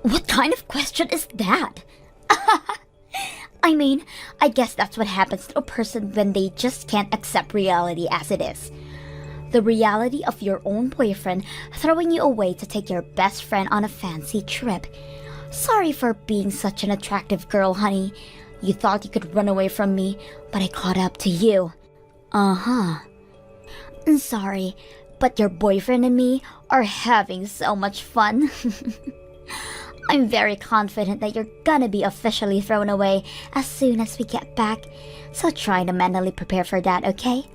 What kind of question is that? I mean, I guess that's what happens to a person when they just can't accept reality as it is. The reality of your own boyfriend throwing you away to take your best friend on a fancy trip. Sorry for being such an attractive girl, honey. You thought you could run away from me, but I caught up to you. Uh-huh. Sorry, but your boyfriend and me are having so much fun. I'm very confident that you're gonna be officially thrown away as soon as we get back, so try to mentally prepare for that, okay?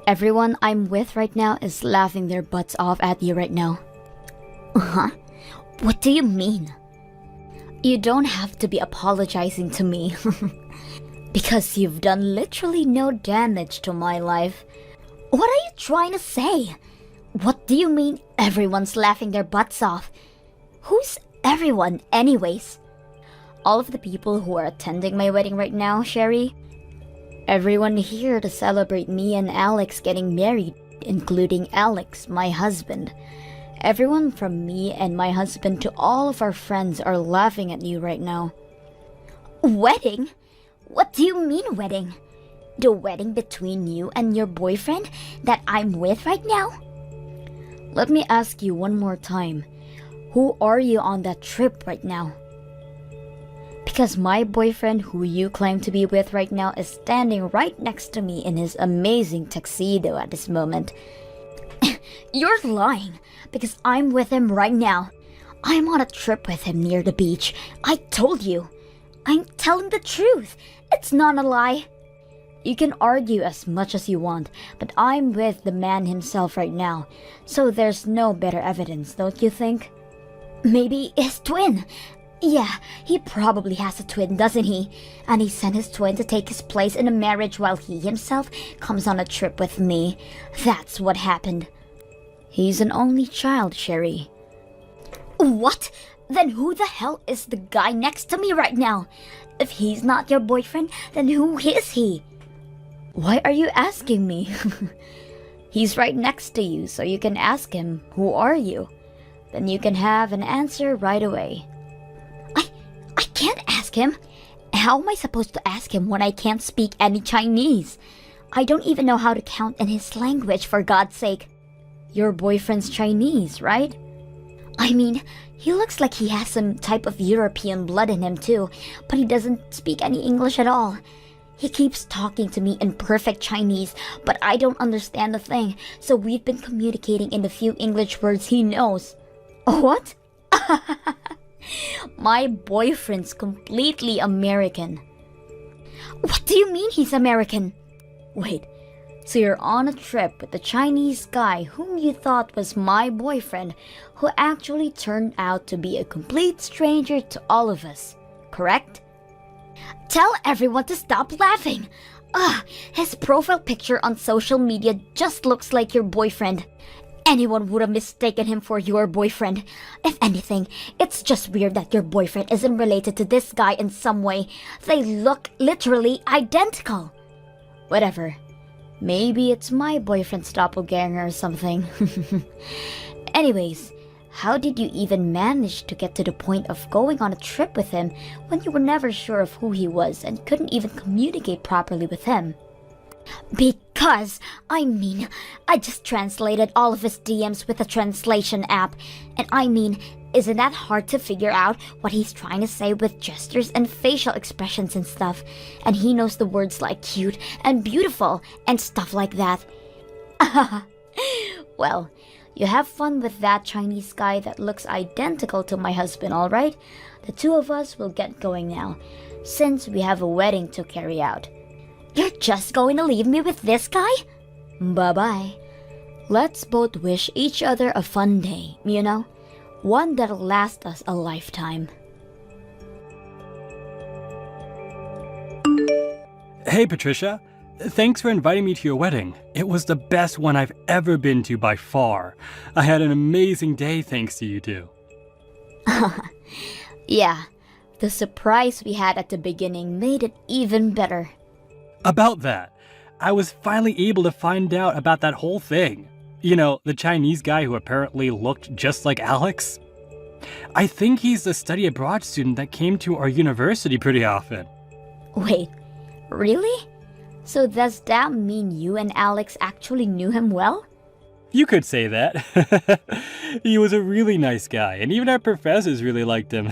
Everyone I'm with right now is laughing their butts off at you right now. Huh? What do you mean? You don't have to be apologizing to me. Because you've done literally no damage to my life. What are you trying to say? What do you mean everyone's laughing their butts off? Who's everyone anyways? All of the people who are attending my wedding right now, Sherry. Everyone here to celebrate me and Alex getting married, including Alex, my husband. Everyone from me and my husband to all of our friends are laughing at you right now. Wedding? What do you mean wedding? The wedding between you and your boyfriend that I'm with right now? Let me ask you one more time. Who are you on that trip right now? Because my boyfriend, who you claim to be with right now, is standing right next to me in his amazing tuxedo at this moment. You're lying, because I'm with him right now. I'm on a trip with him near the beach. I told you. I'm telling the truth. It's not a lie. You can argue as much as you want, but I'm with the man himself right now, so there's no better evidence, don't you think? Maybe his twin. Yeah, he probably has a twin, doesn't he? And he sent his twin to take his place in a marriage while he himself comes on a trip with me. That's what happened. He's an only child, Sherry. What? Then who the hell is the guy next to me right now? If he's not your boyfriend, then who is he? Why are you asking me? He's right next to you, so you can ask him, who are you? Then you can have an answer right away. I can't ask him. How am I supposed to ask him when I can't speak any Chinese? I don't even know how to count in his language, for God's sake. Your boyfriend's Chinese, right? I mean, he looks like he has some type of European blood in him too, but he doesn't speak any English at all. He keeps talking to me in perfect Chinese, but I don't understand a thing, so we've been communicating in the few English words he knows. What? My boyfriend's completely American. What do you mean he's American? Wait, so you're on a trip with a Chinese guy whom you thought was my boyfriend, who actually turned out to be a complete stranger to all of us, correct? Tell everyone to stop laughing. His profile picture on social media just looks like your boyfriend. Anyone would have mistaken him for your boyfriend. If anything, it's just weird that your boyfriend isn't related to this guy in some way. They look literally identical. Whatever. Maybe it's my boyfriend's doppelganger or something. Anyways, how did you even manage to get to the point of going on a trip with him when you were never sure of who he was and couldn't even communicate properly with him? Because, I just translated all of his DMs with a translation app. And isn't that hard to figure out what he's trying to say with gestures and facial expressions and stuff? And he knows the words like cute and beautiful and stuff like that. Well, you have fun with that Chinese guy that looks identical to my husband, alright? The two of us will get going now, since we have a wedding to carry out. You're just going to leave me with this guy? Bye-bye. Let's both wish each other a fun day, you know? One that'll last us a lifetime. Hey, Patricia. Thanks for inviting me to your wedding. It was the best one I've ever been to by far. I had an amazing day thanks to you two. Yeah, the surprise we had at the beginning made it even better. About that, I was finally able to find out about that whole thing. You know, the Chinese guy who apparently looked just like Alex. I think he's the study abroad student that came to our university pretty often. Wait, really? So does that mean you and Alex actually knew him well? You could say that. He was a really nice guy, and even our professors really liked him.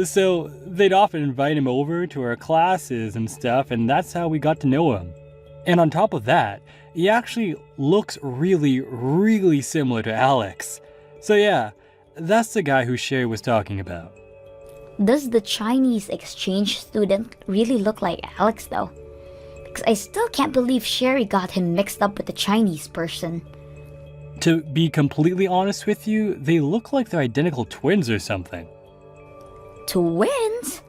So they'd often invite him over to our classes and stuff, and that's how we got to know him. And on top of that, he actually looks really, really similar to Alex. So yeah, that's the guy who Sherry was talking about. Does the Chinese exchange student really look like Alex though? Because I still can't believe Sherry got him mixed up with the Chinese person. To be completely honest with you, they look like they're identical twins or something. Twins?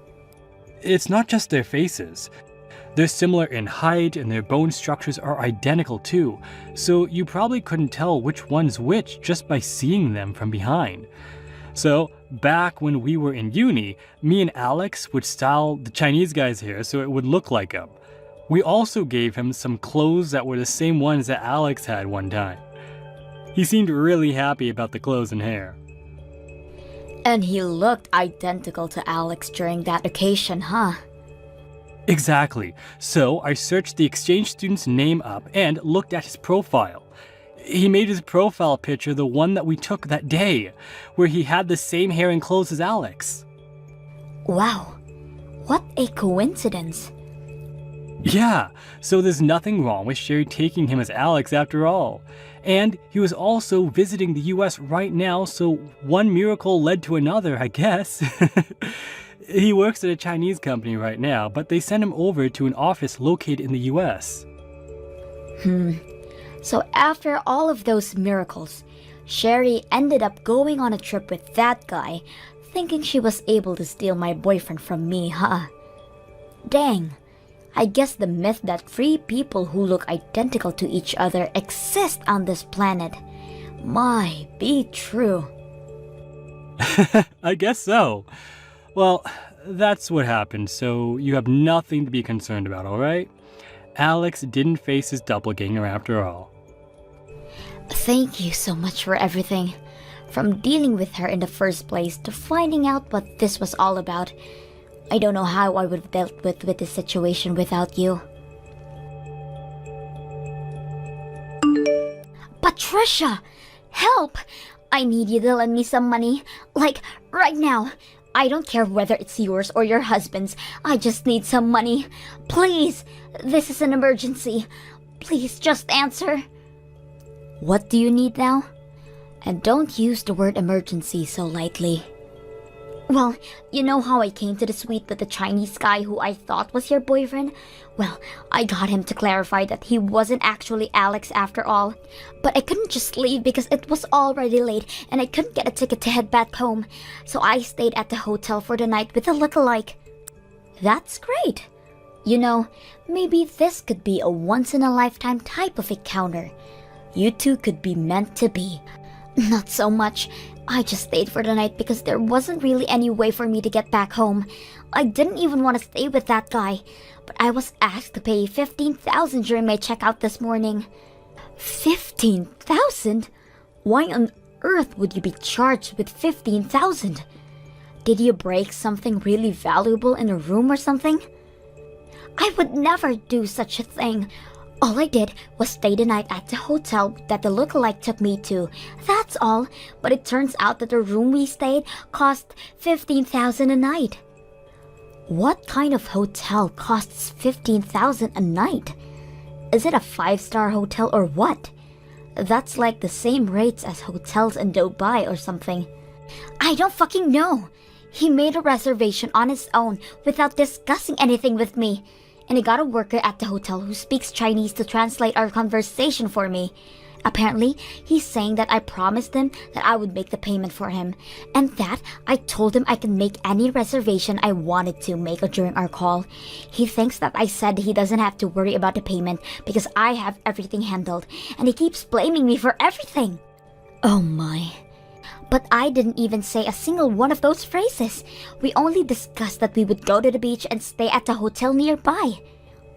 It's not just their faces. They're similar in height and their bone structures are identical too, so you probably couldn't tell which one's which just by seeing them from behind. So, back when we were in uni, me and Alex would style the Chinese guy's hair so it would look like him. We also gave him some clothes that were the same ones that Alex had one time. He seemed really happy about the clothes and hair. And he looked identical to Alex during that occasion, huh? Exactly. So I searched the exchange student's name up and looked at his profile. He made his profile picture the one that we took that day, where he had the same hair and clothes as Alex. Wow. What a coincidence. Yeah, so there's nothing wrong with Sherry taking him as Alex after all. And he was also visiting the US right now, so one miracle led to another, I guess. He works at a Chinese company right now, but they sent him over to an office located in the US. So after all of those miracles, Sherry ended up going on a trip with that guy, thinking she was able to steal my boyfriend from me, huh? Dang. I guess the myth that three people who look identical to each other exist on this planet might be true. I guess so. Well, that's what happened, so you have nothing to be concerned about, alright? Alex didn't face his doppelganger after all. Thank you so much for everything. From dealing with her in the first place to finding out what this was all about. I don't know how I would have dealt with this situation without you. Patricia! Help! I need you to lend me some money. Like, right now. I don't care whether it's yours or your husband's. I just need some money. Please! This is an emergency. Please just answer. What do you need now? And don't use the word emergency so lightly. Well, you know how I came to the suite with the Chinese guy who I thought was your boyfriend? Well, I got him to clarify that he wasn't actually Alex after all. But I couldn't just leave because it was already late and I couldn't get a ticket to head back home. So I stayed at the hotel for the night with a lookalike. That's great. You know, maybe this could be a once-in-a-lifetime type of encounter. You two could be meant to be. Not so much. I just stayed for the night because there wasn't really any way for me to get back home. I didn't even want to stay with that guy, but I was asked to pay $15,000 during my checkout this morning. $15,000? Why on earth would you be charged with $15,000? Did you break something really valuable in a room or something? I would never do such a thing. All I did was stay the night at the hotel that the lookalike took me to. That's all. But it turns out that the room we stayed cost $15,000 a night. What kind of hotel costs $15,000 a night? Is it a 5-star hotel or what? That's like the same rates as hotels in Dubai or something. I don't fucking know. He made a reservation on his own without discussing anything with me. And I got a worker at the hotel who speaks Chinese to translate our conversation for me. Apparently, he's saying that I promised him that I would make the payment for him, and that I told him I can make any reservation I wanted to make during our call. He thinks that I said he doesn't have to worry about the payment because I have everything handled, and he keeps blaming me for everything. Oh my. But I didn't even say a single one of those phrases. We only discussed that we would go to the beach and stay at a hotel nearby.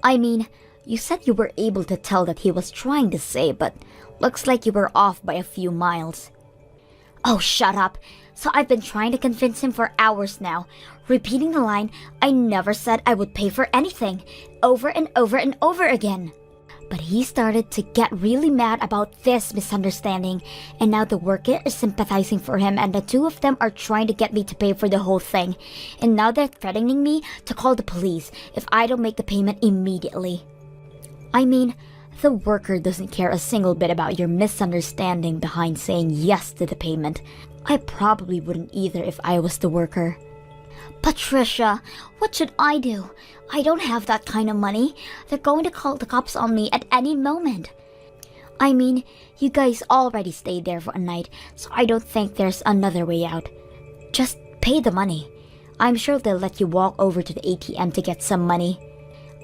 I mean, you said you were able to tell that he was trying to say, but looks like you were off by a few miles. Oh, shut up. So I've been trying to convince him for hours now, repeating the line, I never said I would pay for anything, over and over and over again. But he started to get really mad about this misunderstanding, and now the worker is sympathizing for him and the two of them are trying to get me to pay for the whole thing. And now they're threatening me to call the police if I don't make the payment immediately. I mean, the worker doesn't care a single bit about your misunderstanding behind saying yes to the payment. I probably wouldn't either if I was the worker. Patricia, what should I do? I don't have that kind of money. They're going to call the cops on me at any moment. I mean, you guys already stayed there for a night, so I don't think there's another way out. Just pay the money. I'm sure they'll let you walk over to the ATM to get some money.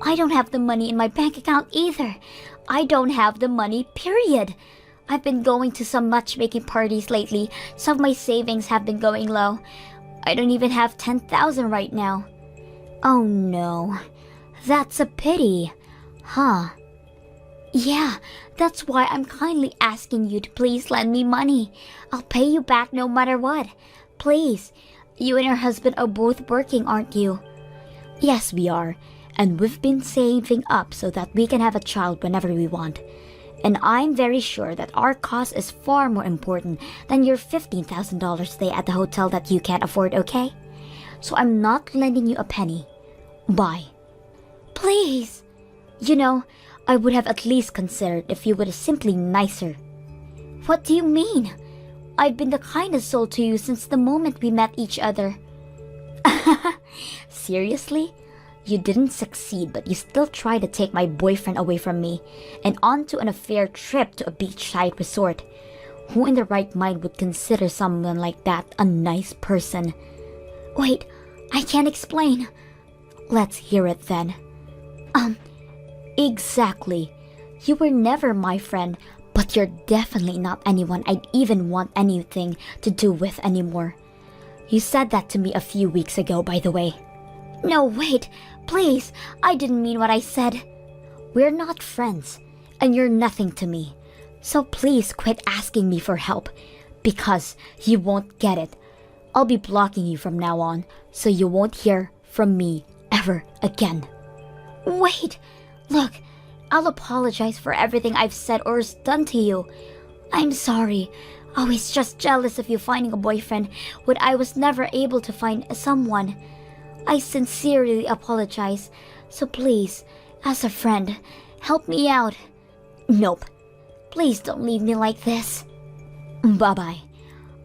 I don't have the money in my bank account either. I don't have the money, period. I've been going to some matchmaking parties lately. Some of my savings have been going low. I don't even have $10,000 right now. Oh no, that's a pity, huh? Yeah, that's why I'm kindly asking you to please lend me money. I'll pay you back no matter what. Please, you and your husband are both working, aren't you? Yes, we are, and we've been saving up so that we can have a child whenever we want. And I'm very sure that our cause is far more important than your $15,000 stay at the hotel that you can't afford, okay? So I'm not lending you a penny. Bye. Please. You know, I would have at least considered if you were simply nicer. What do you mean? I've been the kindest soul to you since the moment we met each other. Seriously? You didn't succeed, but you still tried to take my boyfriend away from me and onto an affair trip to a beachside resort. Who in their right mind would consider someone like that a nice person? Wait, I can't explain. Let's hear it then. Exactly. You were never my friend, but you're definitely not anyone I'd even want anything to do with anymore. You said that to me a few weeks ago, by the way. No, wait, please, I didn't mean what I said. We're not friends, and you're nothing to me. So please quit asking me for help, because you won't get it. I'll be blocking you from now on, so you won't hear from me ever again. Wait, look, I'll apologize for everything I've said or done to you. I'm sorry. I was just jealous of you finding a boyfriend when I was never able to find someone. I sincerely apologize, so please, as a friend, help me out. Nope. Please don't leave me like this. Bye-bye.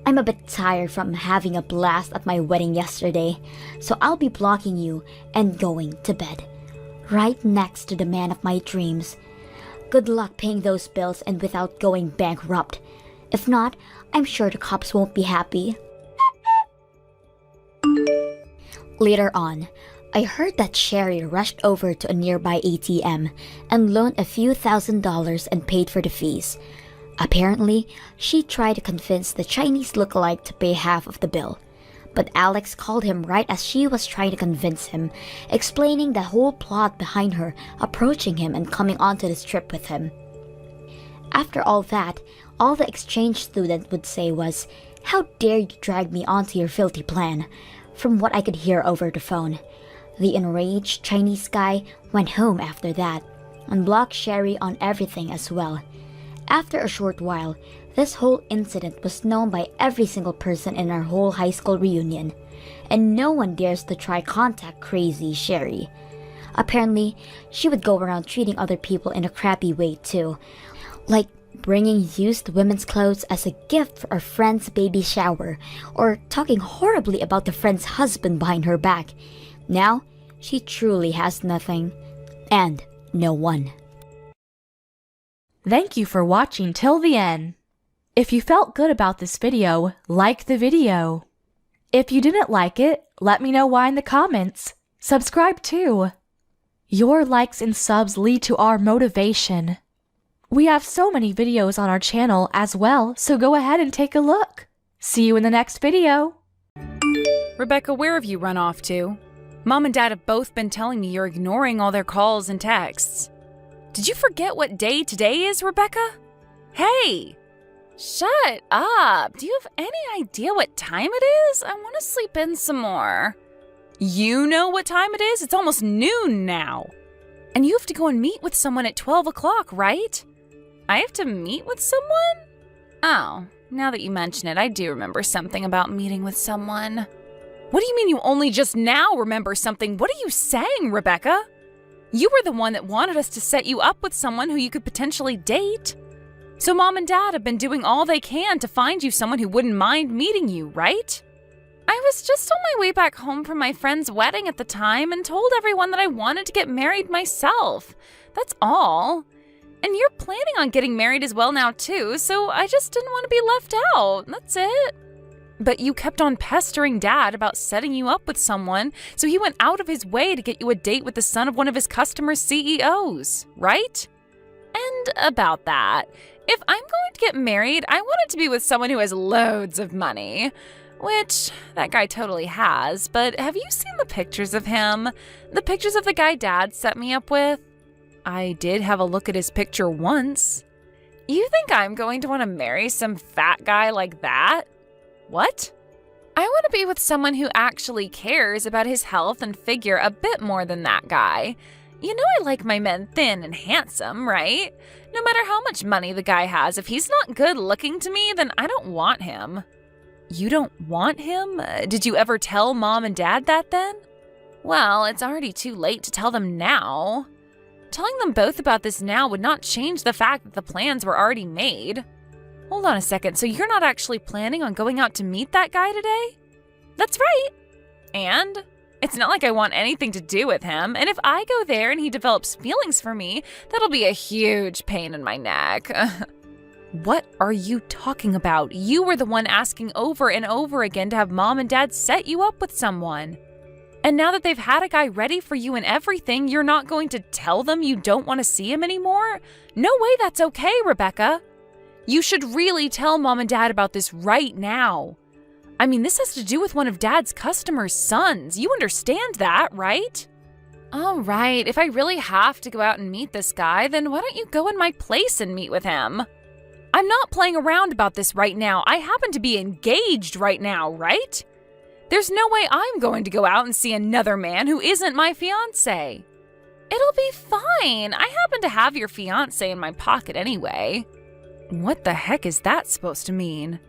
I'm a bit tired from having a blast at my wedding yesterday, so I'll be blocking you and going to bed. Right next to the man of my dreams. Good luck paying those bills and without going bankrupt. If not, I'm sure the cops won't be happy. Later on, I heard that Sherry rushed over to a nearby ATM and loaned a few $1,000s and paid for the fees. Apparently, she tried to convince the Chinese lookalike to pay half of the bill. But Alex called him right as she was trying to convince him, explaining the whole plot behind her approaching him and coming onto this trip with him. After all that, all the exchange student would say was, "How dare you drag me onto your filthy plan?" from what I could hear over the phone. The enraged Chinese guy went home after that and blocked Sherry on everything as well. After a short while, this whole incident was known by every single person in our whole high school reunion, and no one dares to try contact crazy Sherry. Apparently, she would go around treating other people in a crappy way too, like bringing used women's clothes as a gift for a friend's baby shower, or talking horribly about the friend's husband behind her back. Now, she truly has nothing, and no one. Thank you for watching till the end. If you felt good about this video, like the video. If you didn't like it, let me know why in the comments. Subscribe too. Your likes and subs lead to our motivation. We have so many videos on our channel as well, so go ahead and take a look. See you in the next video. Rebecca, where have you run off to? Mom and Dad have both been telling me you're ignoring all their calls and texts. Did you forget what day today is, Rebecca? Hey! Shut up! Do you have any idea what time it is? I want to sleep in some more. You know what time it is? It's almost noon now. And you have to go and meet with someone at 12 o'clock, right? I have to meet with someone? Oh, now that you mention it, I do remember something about meeting with someone. What do you mean you only just now remember something? What are you saying, Rebecca? You were the one that wanted us to set you up with someone who you could potentially date. So Mom and Dad have been doing all they can to find you someone who wouldn't mind meeting you, right? I was just on my way back home from my friend's wedding at the time and told everyone that I wanted to get married myself. That's all. And you're planning on getting married as well now too, so I just didn't want to be left out. That's it. But you kept on pestering Dad about setting you up with someone, so he went out of his way to get you a date with the son of one of his customers' CEOs, right? And about that, if I'm going to get married, I want it to be with someone who has loads of money. Which, that guy totally has, but have you seen the pictures of him? The pictures of the guy Dad set me up with? I did have a look at his picture once. You think I'm going to want to marry some fat guy like that? What? I want to be with someone who actually cares about his health and figure a bit more than that guy. You know I like my men thin and handsome, right? No matter how much money the guy has, if he's not good looking to me, then I don't want him. You don't want him? Did you ever tell Mom and Dad that then? Well, it's already too late to tell them now. Telling them both about this now would not change the fact that the plans were already made. Hold on a second, so you're not actually planning on going out to meet that guy today? That's right. And it's not like I want anything to do with him, and if I go there and he develops feelings for me, that'll be a huge pain in my neck. What are you talking about? You were the one asking over and over again to have Mom and Dad set you up with someone. And now that they've had a guy ready for you and everything, you're not going to tell them you don't want to see him anymore? No way that's okay, Rebecca. You should really tell Mom and Dad about this right now. I mean, this has to do with one of Dad's customers' sons. You understand that, right? All right, if I really have to go out and meet this guy, then why don't you go in my place and meet with him? I'm not playing around about this right now. I happen to be engaged right now, right? There's no way I'm going to go out and see another man who isn't my fiancé. It'll be fine. I happen to have your fiancé in my pocket anyway. What the heck is that supposed to mean?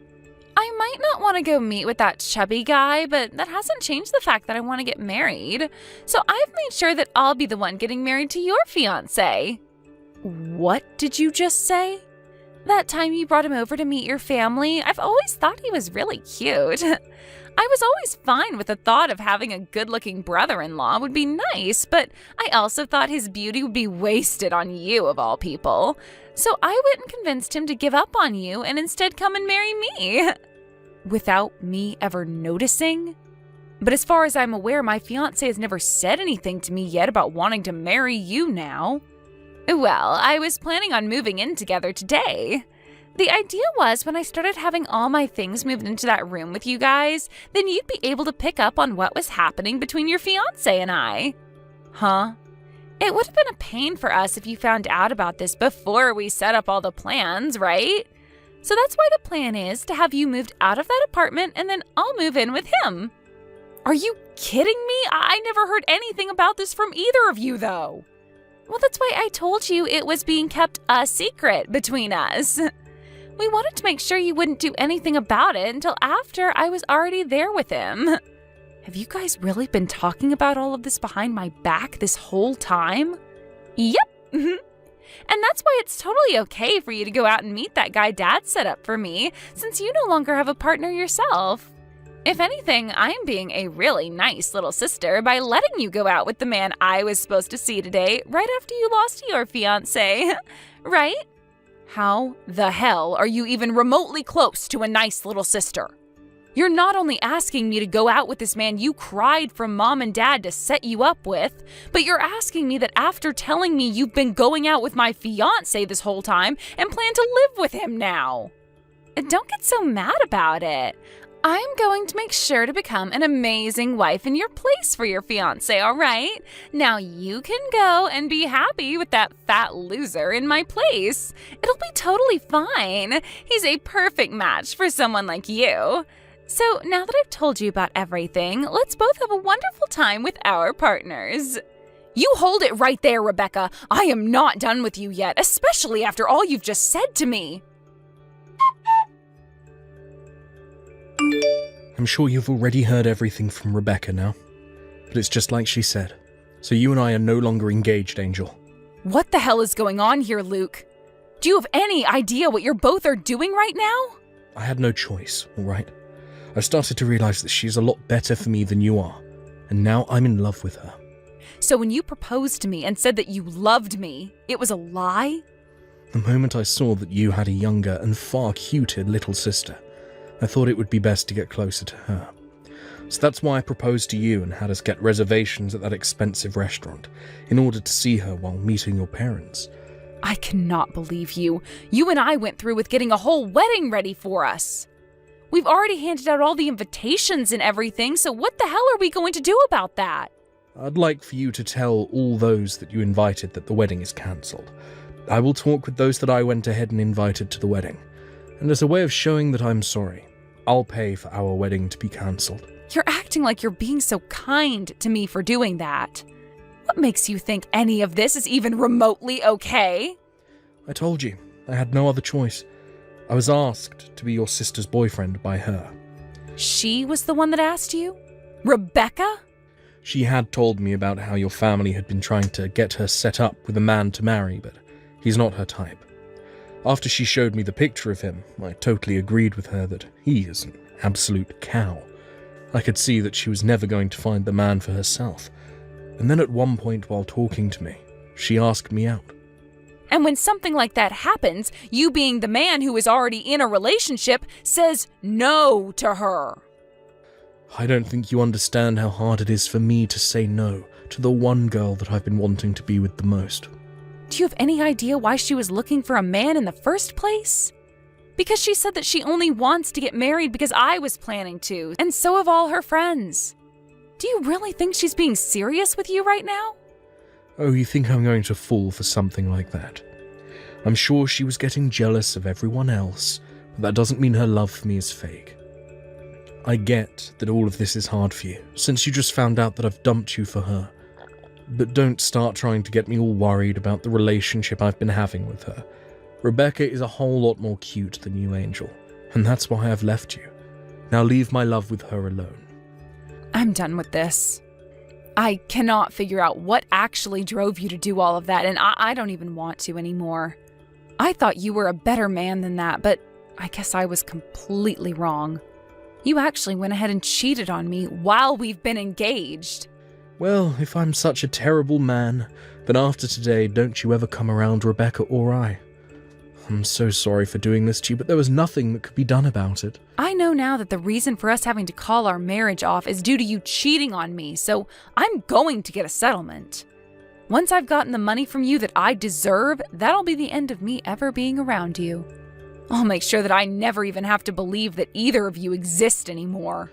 I might not want to go meet with that chubby guy, but that hasn't changed the fact that I want to get married. So I've made sure that I'll be the one getting married to your fiancé. What did you just say? That time you brought him over to meet your family, I've always thought he was really cute. I was always fine with the thought of having a good-looking brother-in-law would be nice, but I also thought his beauty would be wasted on you, of all people. So I went and convinced him to give up on you and instead come and marry me. Without me ever noticing? But as far as I'm aware, my fiancé has never said anything to me yet about wanting to marry you now. Well, I was planning on moving in together today. The idea was when I started having all my things moved into that room with you guys, then you'd be able to pick up on what was happening between your fiancé and I. Huh? It would have been a pain for us if you found out about this before we set up all the plans, right? So that's why the plan is to have you moved out of that apartment and then I'll move in with him. Are you kidding me? I never heard anything about this from either of you, though. Well, that's why I told you it was being kept a secret between us. We wanted to make sure you wouldn't do anything about it until after I was already there with him. Have you guys really been talking about all of this behind my back this whole time? Yep. And that's why it's totally okay for you to go out and meet that guy Dad set up for me, since you no longer have a partner yourself. If anything, I'm being a really nice little sister by letting you go out with the man I was supposed to see today right after you lost your fiancé, right? How the hell are you even remotely close to a nice little sister? You're not only asking me to go out with this man you cried from Mom and Dad to set you up with, but you're asking me that after telling me you've been going out with my fiancé this whole time and plan to live with him now. Don't get so mad about it. I'm going to make sure to become an amazing wife in your place for your fiancé, all right? Now you can go and be happy with that fat loser in my place. It'll be totally fine. He's a perfect match for someone like you. So now that I've told you about everything, let's both have a wonderful time with our partners. You hold it right there, Rebecca. I am not done with you yet, especially after all you've just said to me. I'm sure you've already heard everything from Rebecca now, but it's just like she said. So you and I are no longer engaged, Angel. What the hell is going on here, Luke? Do you have any idea what you're both are doing right now? I had no choice, all right? I've started to realize that she's a lot better for me than you are, and now I'm in love with her. So when you proposed to me and said that you loved me, it was a lie? The moment I saw that you had a younger and far cuter little sister, I thought it would be best to get closer to her. So that's why I proposed to you and had us get reservations at that expensive restaurant, in order to see her while meeting your parents. I cannot believe you. You and I went through with getting a whole wedding ready for us. We've already handed out all the invitations and everything, so what the hell are we going to do about that? I'd like for you to tell all those that you invited that the wedding is cancelled. I will talk with those that I went ahead and invited to the wedding. And as a way of showing that I'm sorry, I'll pay for our wedding to be cancelled. You're acting like you're being so kind to me for doing that. What makes you think any of this is even remotely okay? I told you, I had no other choice. I was asked to be your sister's boyfriend by her. She was the one that asked you? Rebecca? She had told me about how your family had been trying to get her set up with a man to marry, but he's not her type. After she showed me the picture of him, I totally agreed with her that he is an absolute cow. I could see that she was never going to find the man for herself. And then at one point while talking to me, she asked me out. And when something like that happens, you being the man who is already in a relationship says no to her. I don't think you understand how hard it is for me to say no to the one girl that I've been wanting to be with the most. Do you have any idea why she was looking for a man in the first place? Because she said that she only wants to get married because I was planning to, and so have all her friends. Do you really think she's being serious with you right now? Oh, you think I'm going to fall for something like that? I'm sure she was getting jealous of everyone else, but that doesn't mean her love for me is fake. I get that all of this is hard for you, since you just found out that I've dumped you for her. But don't start trying to get me all worried about the relationship I've been having with her. Rebecca is a whole lot more cute than you, Angel, and that's why I've left you. Now leave my love with her alone. I'm done with this. I cannot figure out what actually drove you to do all of that, and I don't even want to anymore. I thought you were a better man than that, but I guess I was completely wrong. You actually went ahead and cheated on me while we've been engaged. Well, if I'm such a terrible man, then after today, don't you ever come around Rebecca or I. I'm so sorry for doing this to you, but there was nothing that could be done about it. I know now that the reason for us having to call our marriage off is due to you cheating on me, so I'm going to get a settlement. Once I've gotten the money from you that I deserve, that'll be the end of me ever being around you. I'll make sure that I never even have to believe that either of you exist anymore.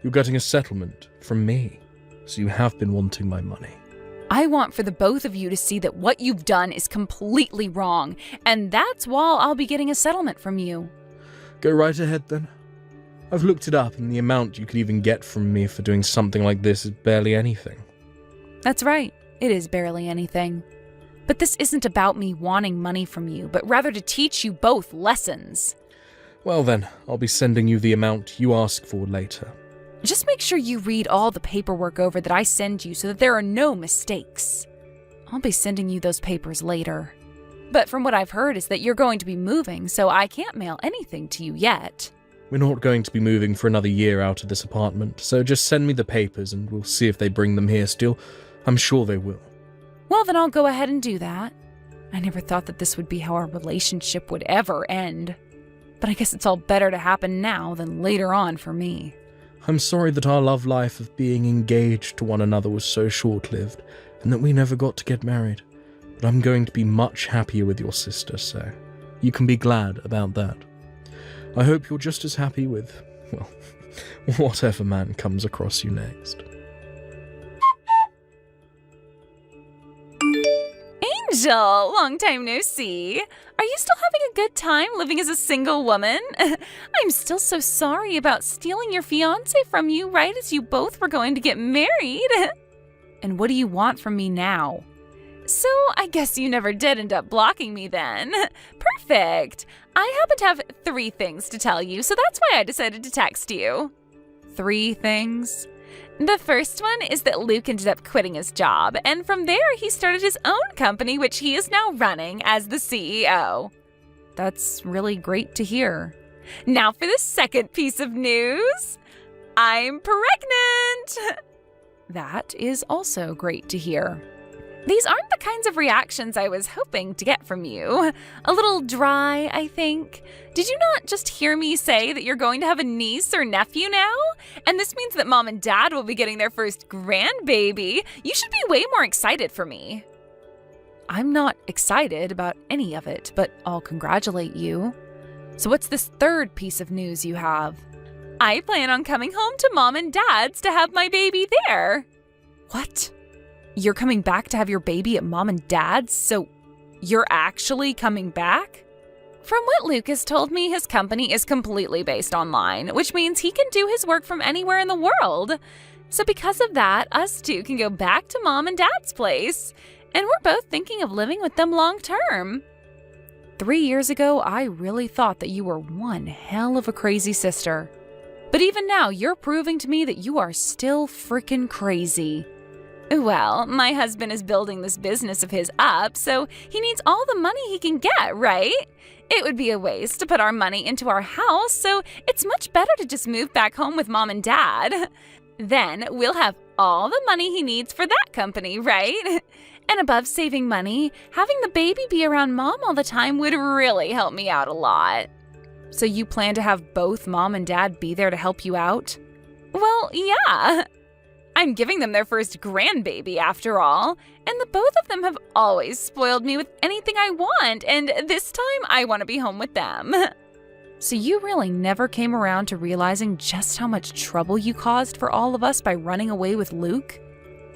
You're getting a settlement from me, so you have been wanting my money. I want for the both of you to see that what you've done is completely wrong, and that's why I'll be getting a settlement from you. Go right ahead then. I've looked it up, and the amount you could even get from me for doing something like this is barely anything. That's right, it is barely anything. But this isn't about me wanting money from you, but rather to teach you both lessons. Well then, I'll be sending you the amount you ask for later. Just make sure you read all the paperwork over that I send you so that there are no mistakes. I'll be sending you those papers later. But from what I've heard is that you're going to be moving, so I can't mail anything to you yet. We're not going to be moving for another year out of this apartment, so just send me the papers and we'll see if they bring them here still. I'm sure they will. Well, then I'll go ahead and do that. I never thought that this would be how our relationship would ever end. But I guess it's all better to happen now than later on for me. I'm sorry that our love life of being engaged to one another was so short-lived, and that we never got to get married. But I'm going to be much happier with your sister, so you can be glad about that. I hope you're just as happy with, well, whatever man comes across you next. Angel, long time no see. Are you still having a good time living as a single woman? I'm still so sorry about stealing your fiancé from you right as you both were going to get married. And what do you want from me now? So I guess you never did end up blocking me then. Perfect. I happen to have 3 things to tell you, so that's why I decided to text you. 3 things? The first one is that Luke ended up quitting his job, and from there he started his own company, which he is now running as the CEO. That's really great to hear. Now for the second piece of news. I'm pregnant! That is also great to hear. These aren't the kinds of reactions I was hoping to get from you. A little dry, I think. Did you not just hear me say that you're going to have a niece or nephew now? And this means that Mom and Dad will be getting their first grandbaby. You should be way more excited for me. I'm not excited about any of it, but I'll congratulate you. So what's this third piece of news you have? I plan on coming home to Mom and Dad's to have my baby there. What? You're coming back to have your baby at Mom and Dad's? So you're actually coming back? From what Lucas told me, his company is completely based online, which means he can do his work from anywhere in the world. So because of that, us two can go back to Mom and Dad's place. And we're both thinking of living with them long term. 3 years ago, I really thought that you were one hell of a crazy sister. But even now, you're proving to me that you are still freaking crazy. Well, my husband is building this business of his up, so he needs all the money he can get, right? It would be a waste to put our money into our house, so it's much better to just move back home with Mom and Dad. Then we'll have all the money he needs for that company, right? And above saving money, having the baby be around Mom all the time would really help me out a lot. So you plan to have both Mom and Dad be there to help you out? Well, yeah. I'm giving them their first grandbaby after all, and the both of them have always spoiled me with anything I want, and this time I want to be home with them. So you really never came around to realizing just how much trouble you caused for all of us by running away with Luke?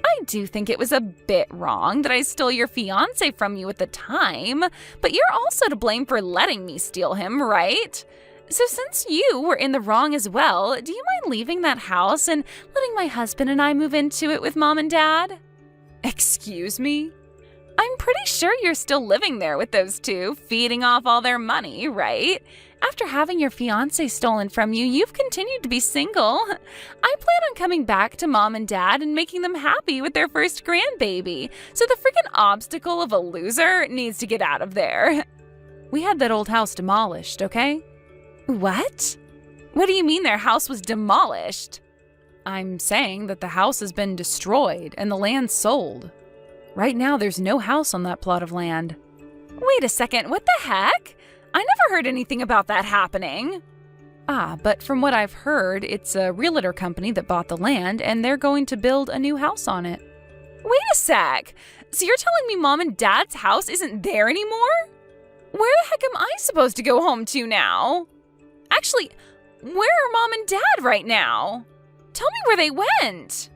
I do think it was a bit wrong that I stole your fiancé from you at the time, but you're also to blame for letting me steal him, right? So since you were in the wrong as well, do you mind leaving that house and letting my husband and I move into it with Mom and Dad? Excuse me? I'm pretty sure you're still living there with those two, feeding off all their money, right? After having your fiancé stolen from you, you've continued to be single. I plan on coming back to Mom and Dad and making them happy with their first grandbaby, so the freaking obstacle of a loser needs to get out of there. We had that old house demolished, okay? What? What do you mean their house was demolished? I'm saying that the house has been destroyed and the land sold. Right now, there's no house on that plot of land. Wait a second, what the heck? I never heard anything about that happening. But from what I've heard, it's a realtor company that bought the land and they're going to build a new house on it. Wait a sec. So you're telling me Mom and Dad's house isn't there anymore? Where the heck am I supposed to go home to now? Actually, where are Mom and Dad right now? Tell me where they went.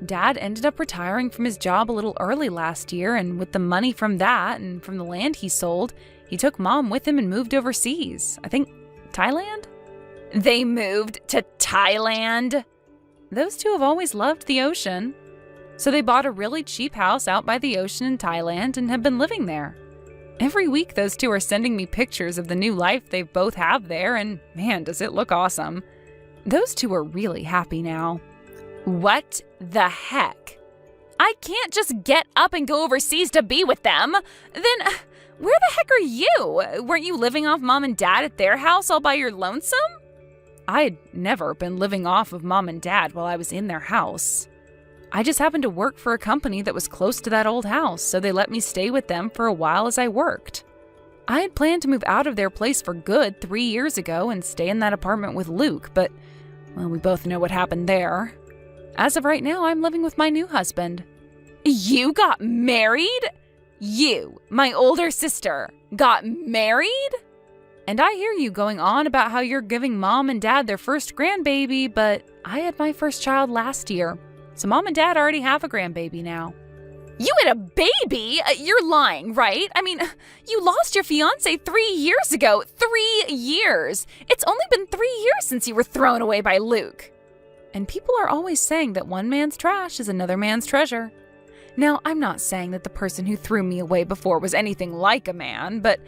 Dad ended up retiring from his job a little early last year, and with the money from that and from the land he sold, he took Mom with him and moved overseas. I think Thailand? They moved to Thailand? Those two have always loved the ocean. So they bought a really cheap house out by the ocean in Thailand and have been living there. Every week, those two are sending me pictures of the new life they both have there, and man, does it look awesome. Those two are really happy now. What the heck? I can't just get up and go overseas to be with them. Then, where the heck are you? Weren't you living off Mom and Dad at their house all by your lonesome? I'd never been living off of Mom and Dad while I was in their house. I just happened to work for a company that was close to that old house, so they let me stay with them for a while as I worked. I had planned to move out of their place for good 3 years ago and stay in that apartment with Luke, but, well, we both know what happened there. As of right now, I'm living with my new husband. You got married? You, my older sister, got married? And I hear you going on about how you're giving Mom and Dad their first grandbaby, but I had my first child last year. So Mom and Dad already have a grandbaby now. You had a baby? You're lying, right? I mean, you lost your fiancé 3 years ago. 3 years. It's only been 3 years since you were thrown away by Luke. And people are always saying that one man's trash is another man's treasure. Now, I'm not saying that the person who threw me away before was anything like a man, but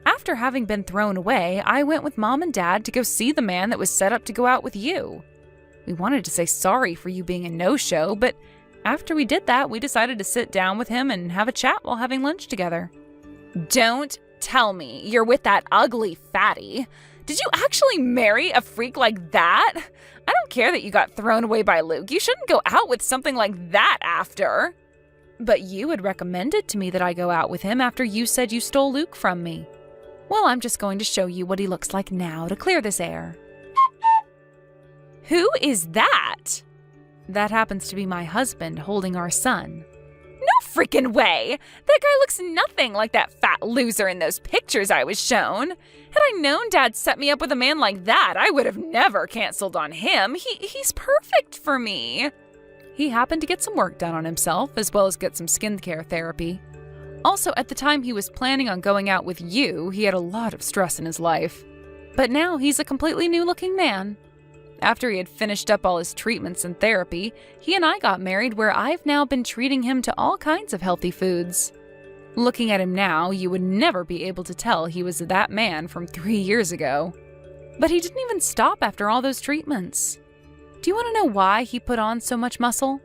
after having been thrown away, I went with Mom and Dad to go see the man that was set up to go out with you. We wanted to say sorry for you being a no-show, but after we did that, we decided to sit down with him and have a chat while having lunch together. Don't tell me you're with that ugly fatty. Did you actually marry a freak like that? I don't care that you got thrown away by Luke. You shouldn't go out with something like that after. But you had recommended to me that I go out with him after you said you stole Luke from me. Well, I'm just going to show you what he looks like now to clear this air. Who is that? That happens to be my husband holding our son. No freaking way! That guy looks nothing like that fat loser in those pictures I was shown. Had I known Dad set me up with a man like that, I would have never canceled on him. He's perfect for me. He happened to get some work done on himself, as well as get some skincare therapy. Also, at the time he was planning on going out with you, he had a lot of stress in his life. But now he's a completely new-looking man. After he had finished up all his treatments and therapy, he and I got married, where I've now been treating him to all kinds of healthy foods. Looking at him now, you would never be able to tell he was that man from 3 years ago. But he didn't even stop after all those treatments. Do you want to know why he put on so much muscle?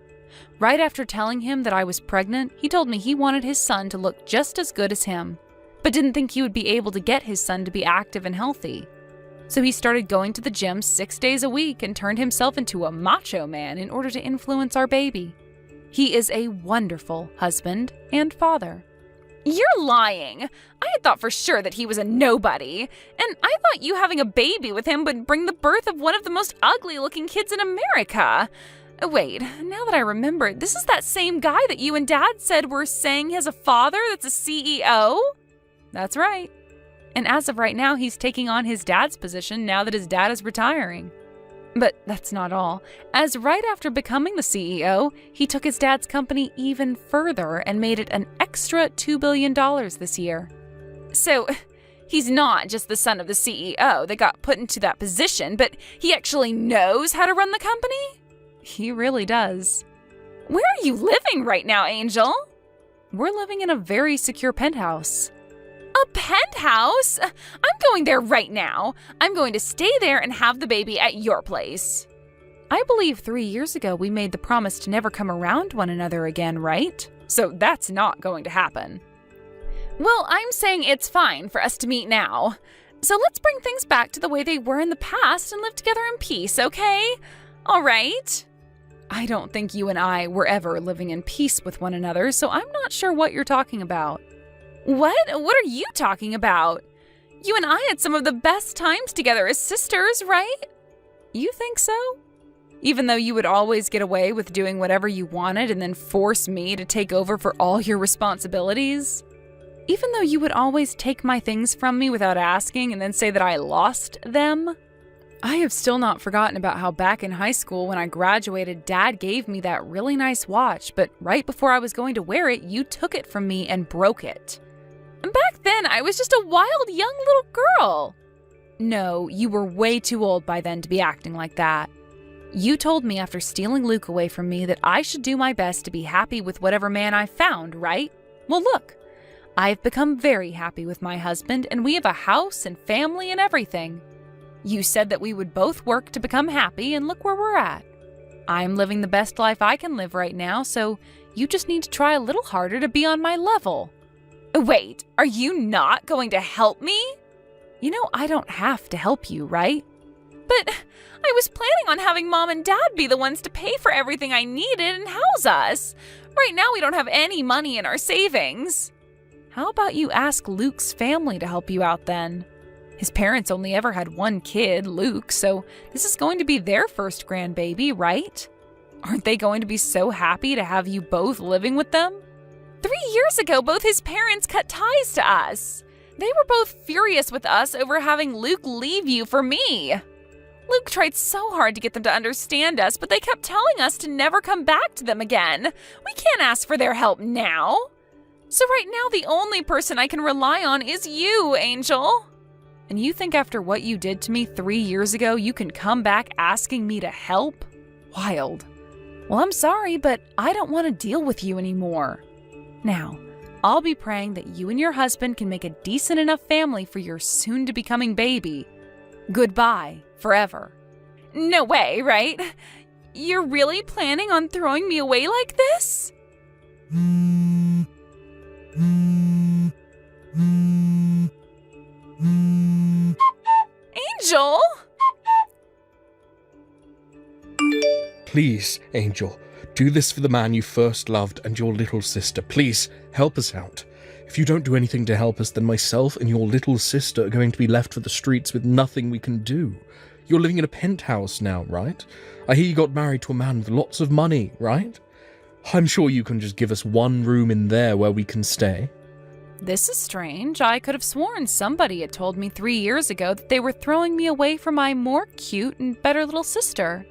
Right after telling him that I was pregnant, he told me he wanted his son to look just as good as him, but didn't think he would be able to get his son to be active and healthy. So he started going to the gym 6 days a week and turned himself into a macho man in order to influence our baby. He is a wonderful husband and father. You're lying! I had thought for sure that he was a nobody, and I thought you having a baby with him would bring the birth of one of the most ugly-looking kids in America. Wait, now that I remember, this is that same guy that you and Dad said were saying he has a father that's a CEO? That's right. And as of right now, he's taking on his dad's position now that his dad is retiring. But that's not all, as right after becoming the CEO, he took his dad's company even further and made it an extra $2 billion this year. So, he's not just the son of the CEO that got put into that position, but he actually knows how to run the company? He really does. Where are you living right now, Angel? We're living in a very secure penthouse. A penthouse? I'm going there right now. I'm going to stay there and have the baby at your place. I believe 3 years ago we made the promise to never come around one another again, right? So that's not going to happen. Well, I'm saying it's fine for us to meet now. So let's bring things back to the way they were in the past and live together in peace, okay? All right? I don't think you and I were ever living in peace with one another, so I'm not sure what you're talking about. What? What are you talking about? You and I had some of the best times together as sisters, right? You think so? Even though you would always get away with doing whatever you wanted and then force me to take over for all your responsibilities? Even though you would always take my things from me without asking and then say that I lost them? I have still not forgotten about how back in high school when I graduated, Dad gave me that really nice watch, but right before I was going to wear it, you took it from me and broke it. Back then, I was just a wild young little girl. No, you were way too old by then to be acting like that. You told me after stealing Luke away from me that I should do my best to be happy with whatever man I found, right? Well, look, I've become very happy with my husband, and we have a house and family and everything. You said that we would both work to become happy, and look where we're at. I'm living the best life I can live right now, so you just need to try a little harder to be on my level. Wait, are you not going to help me? You know I don't have to help you, right? But I was planning on having Mom and Dad be the ones to pay for everything I needed and house us. Right now we don't have any money in our savings. How about you ask Luke's family to help you out then? His parents only ever had one kid, Luke, so this is going to be their first grandbaby, right? Aren't they going to be so happy to have you both living with them? 3 years ago, both his parents cut ties to us. They were both furious with us over having Luke leave you for me. Luke tried so hard to get them to understand us, but they kept telling us to never come back to them again. We can't ask for their help now. So right now, the only person I can rely on is you, Angel. And you think after what you did to me 3 years ago, you can come back asking me to help? Wild. Well, I'm sorry, but I don't want to deal with you anymore. Now, I'll be praying that you and your husband can make a decent enough family for your soon-to-becoming baby. Goodbye, forever. No way, right? You're really planning on throwing me away like this? Angel? Please, Angel, do this for the man you first loved and your little sister. Please, help us out. If you don't do anything to help us, then myself and your little sister are going to be left for the streets with nothing we can do. You're living in a penthouse now, right? I hear you got married to a man with lots of money, right? I'm sure you can just give us one room in there where we can stay. This is strange. I could have sworn somebody had told me 3 years ago that they were throwing me away from my more cute and better little sister.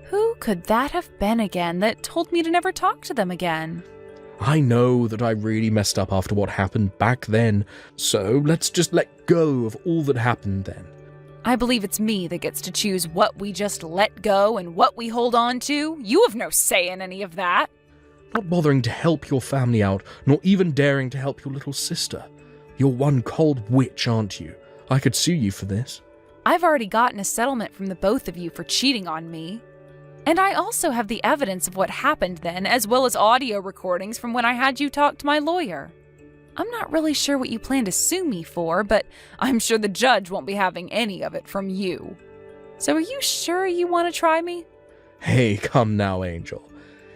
Who could that have been again that told me to never talk to them again? I know that I really messed up after what happened back then, so let's just let go of all that happened then. I believe it's me that gets to choose what we just let go and what we hold on to. You have no say in any of that. Not bothering to help your family out, nor even daring to help your little sister. You're one cold witch, aren't you? I could sue you for this. I've already gotten a settlement from the both of you for cheating on me. And I also have the evidence of what happened then, as well as audio recordings from when I had you talk to my lawyer. I'm not really sure what you plan to sue me for, but I'm sure the judge won't be having any of it from you. So are you sure you want to try me? Hey, come now, Angel.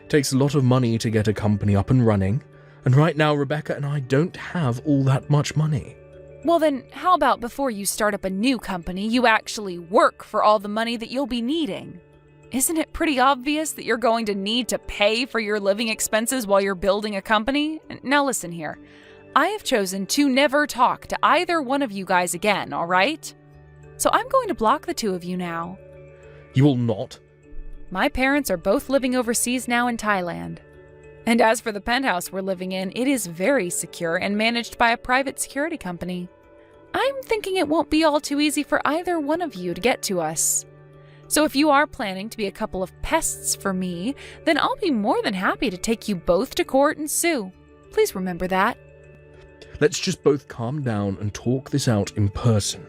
It takes a lot of money to get a company up and running, and right now Rebecca and I don't have all that much money. Well then, how about before you start up a new company, you actually work for all the money that you'll be needing? Isn't it pretty obvious that you're going to need to pay for your living expenses while you're building a company? Now listen here. I have chosen to never talk to either one of you guys again, all right? So I'm going to block the two of you now. You will not? My parents are both living overseas now in Thailand. And as for the penthouse we're living in, it is very secure and managed by a private security company. I'm thinking it won't be all too easy for either one of you to get to us. So if you are planning to be a couple of pests for me, then I'll be more than happy to take you both to court and sue. Please remember that. Let's just both calm down and talk this out in person.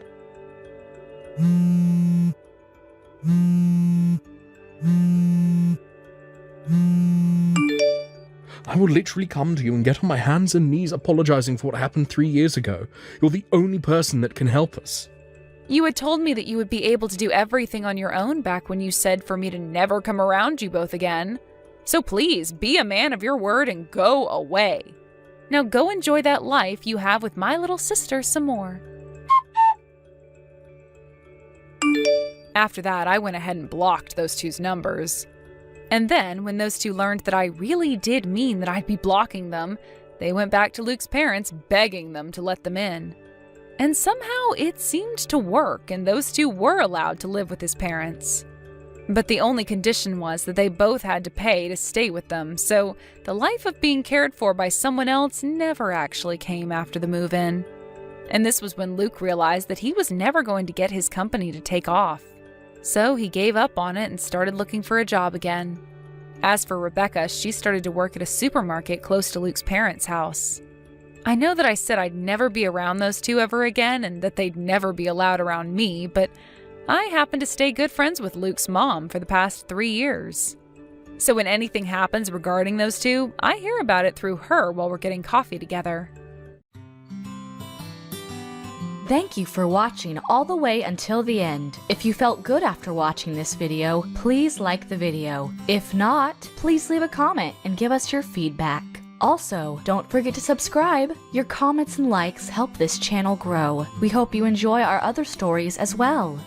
I will literally come to you and get on my hands and knees apologizing for what happened 3 years ago. You're the only person that can help us. You had told me that you would be able to do everything on your own back when you said for me to never come around you both again. So please, be a man of your word and go away. Now go enjoy that life you have with my little sister some more. After that, I went ahead and blocked those two's numbers. And then, when those two learned that I really did mean that I'd be blocking them, they went back to Luke's parents, begging them to let them in. And somehow it seemed to work, and those two were allowed to live with his parents. But the only condition was that they both had to pay to stay with them, so the life of being cared for by someone else never actually came after the move-in. And this was when Luke realized that he was never going to get his company to take off. So he gave up on it and started looking for a job again. As for Rebecca, she started to work at a supermarket close to Luke's parents' house. I know that I said I'd never be around those two ever again and that they'd never be allowed around me, but I happen to stay good friends with Luke's mom for the past 3 years. So when anything happens regarding those two, I hear about it through her while we're getting coffee together. Thank you for watching all the way until the end. If you felt good after watching this video, please like the video. If not, please leave a comment and give us your feedback. Also, don't forget to subscribe. Your comments and likes help this channel grow. We hope you enjoy our other stories as well.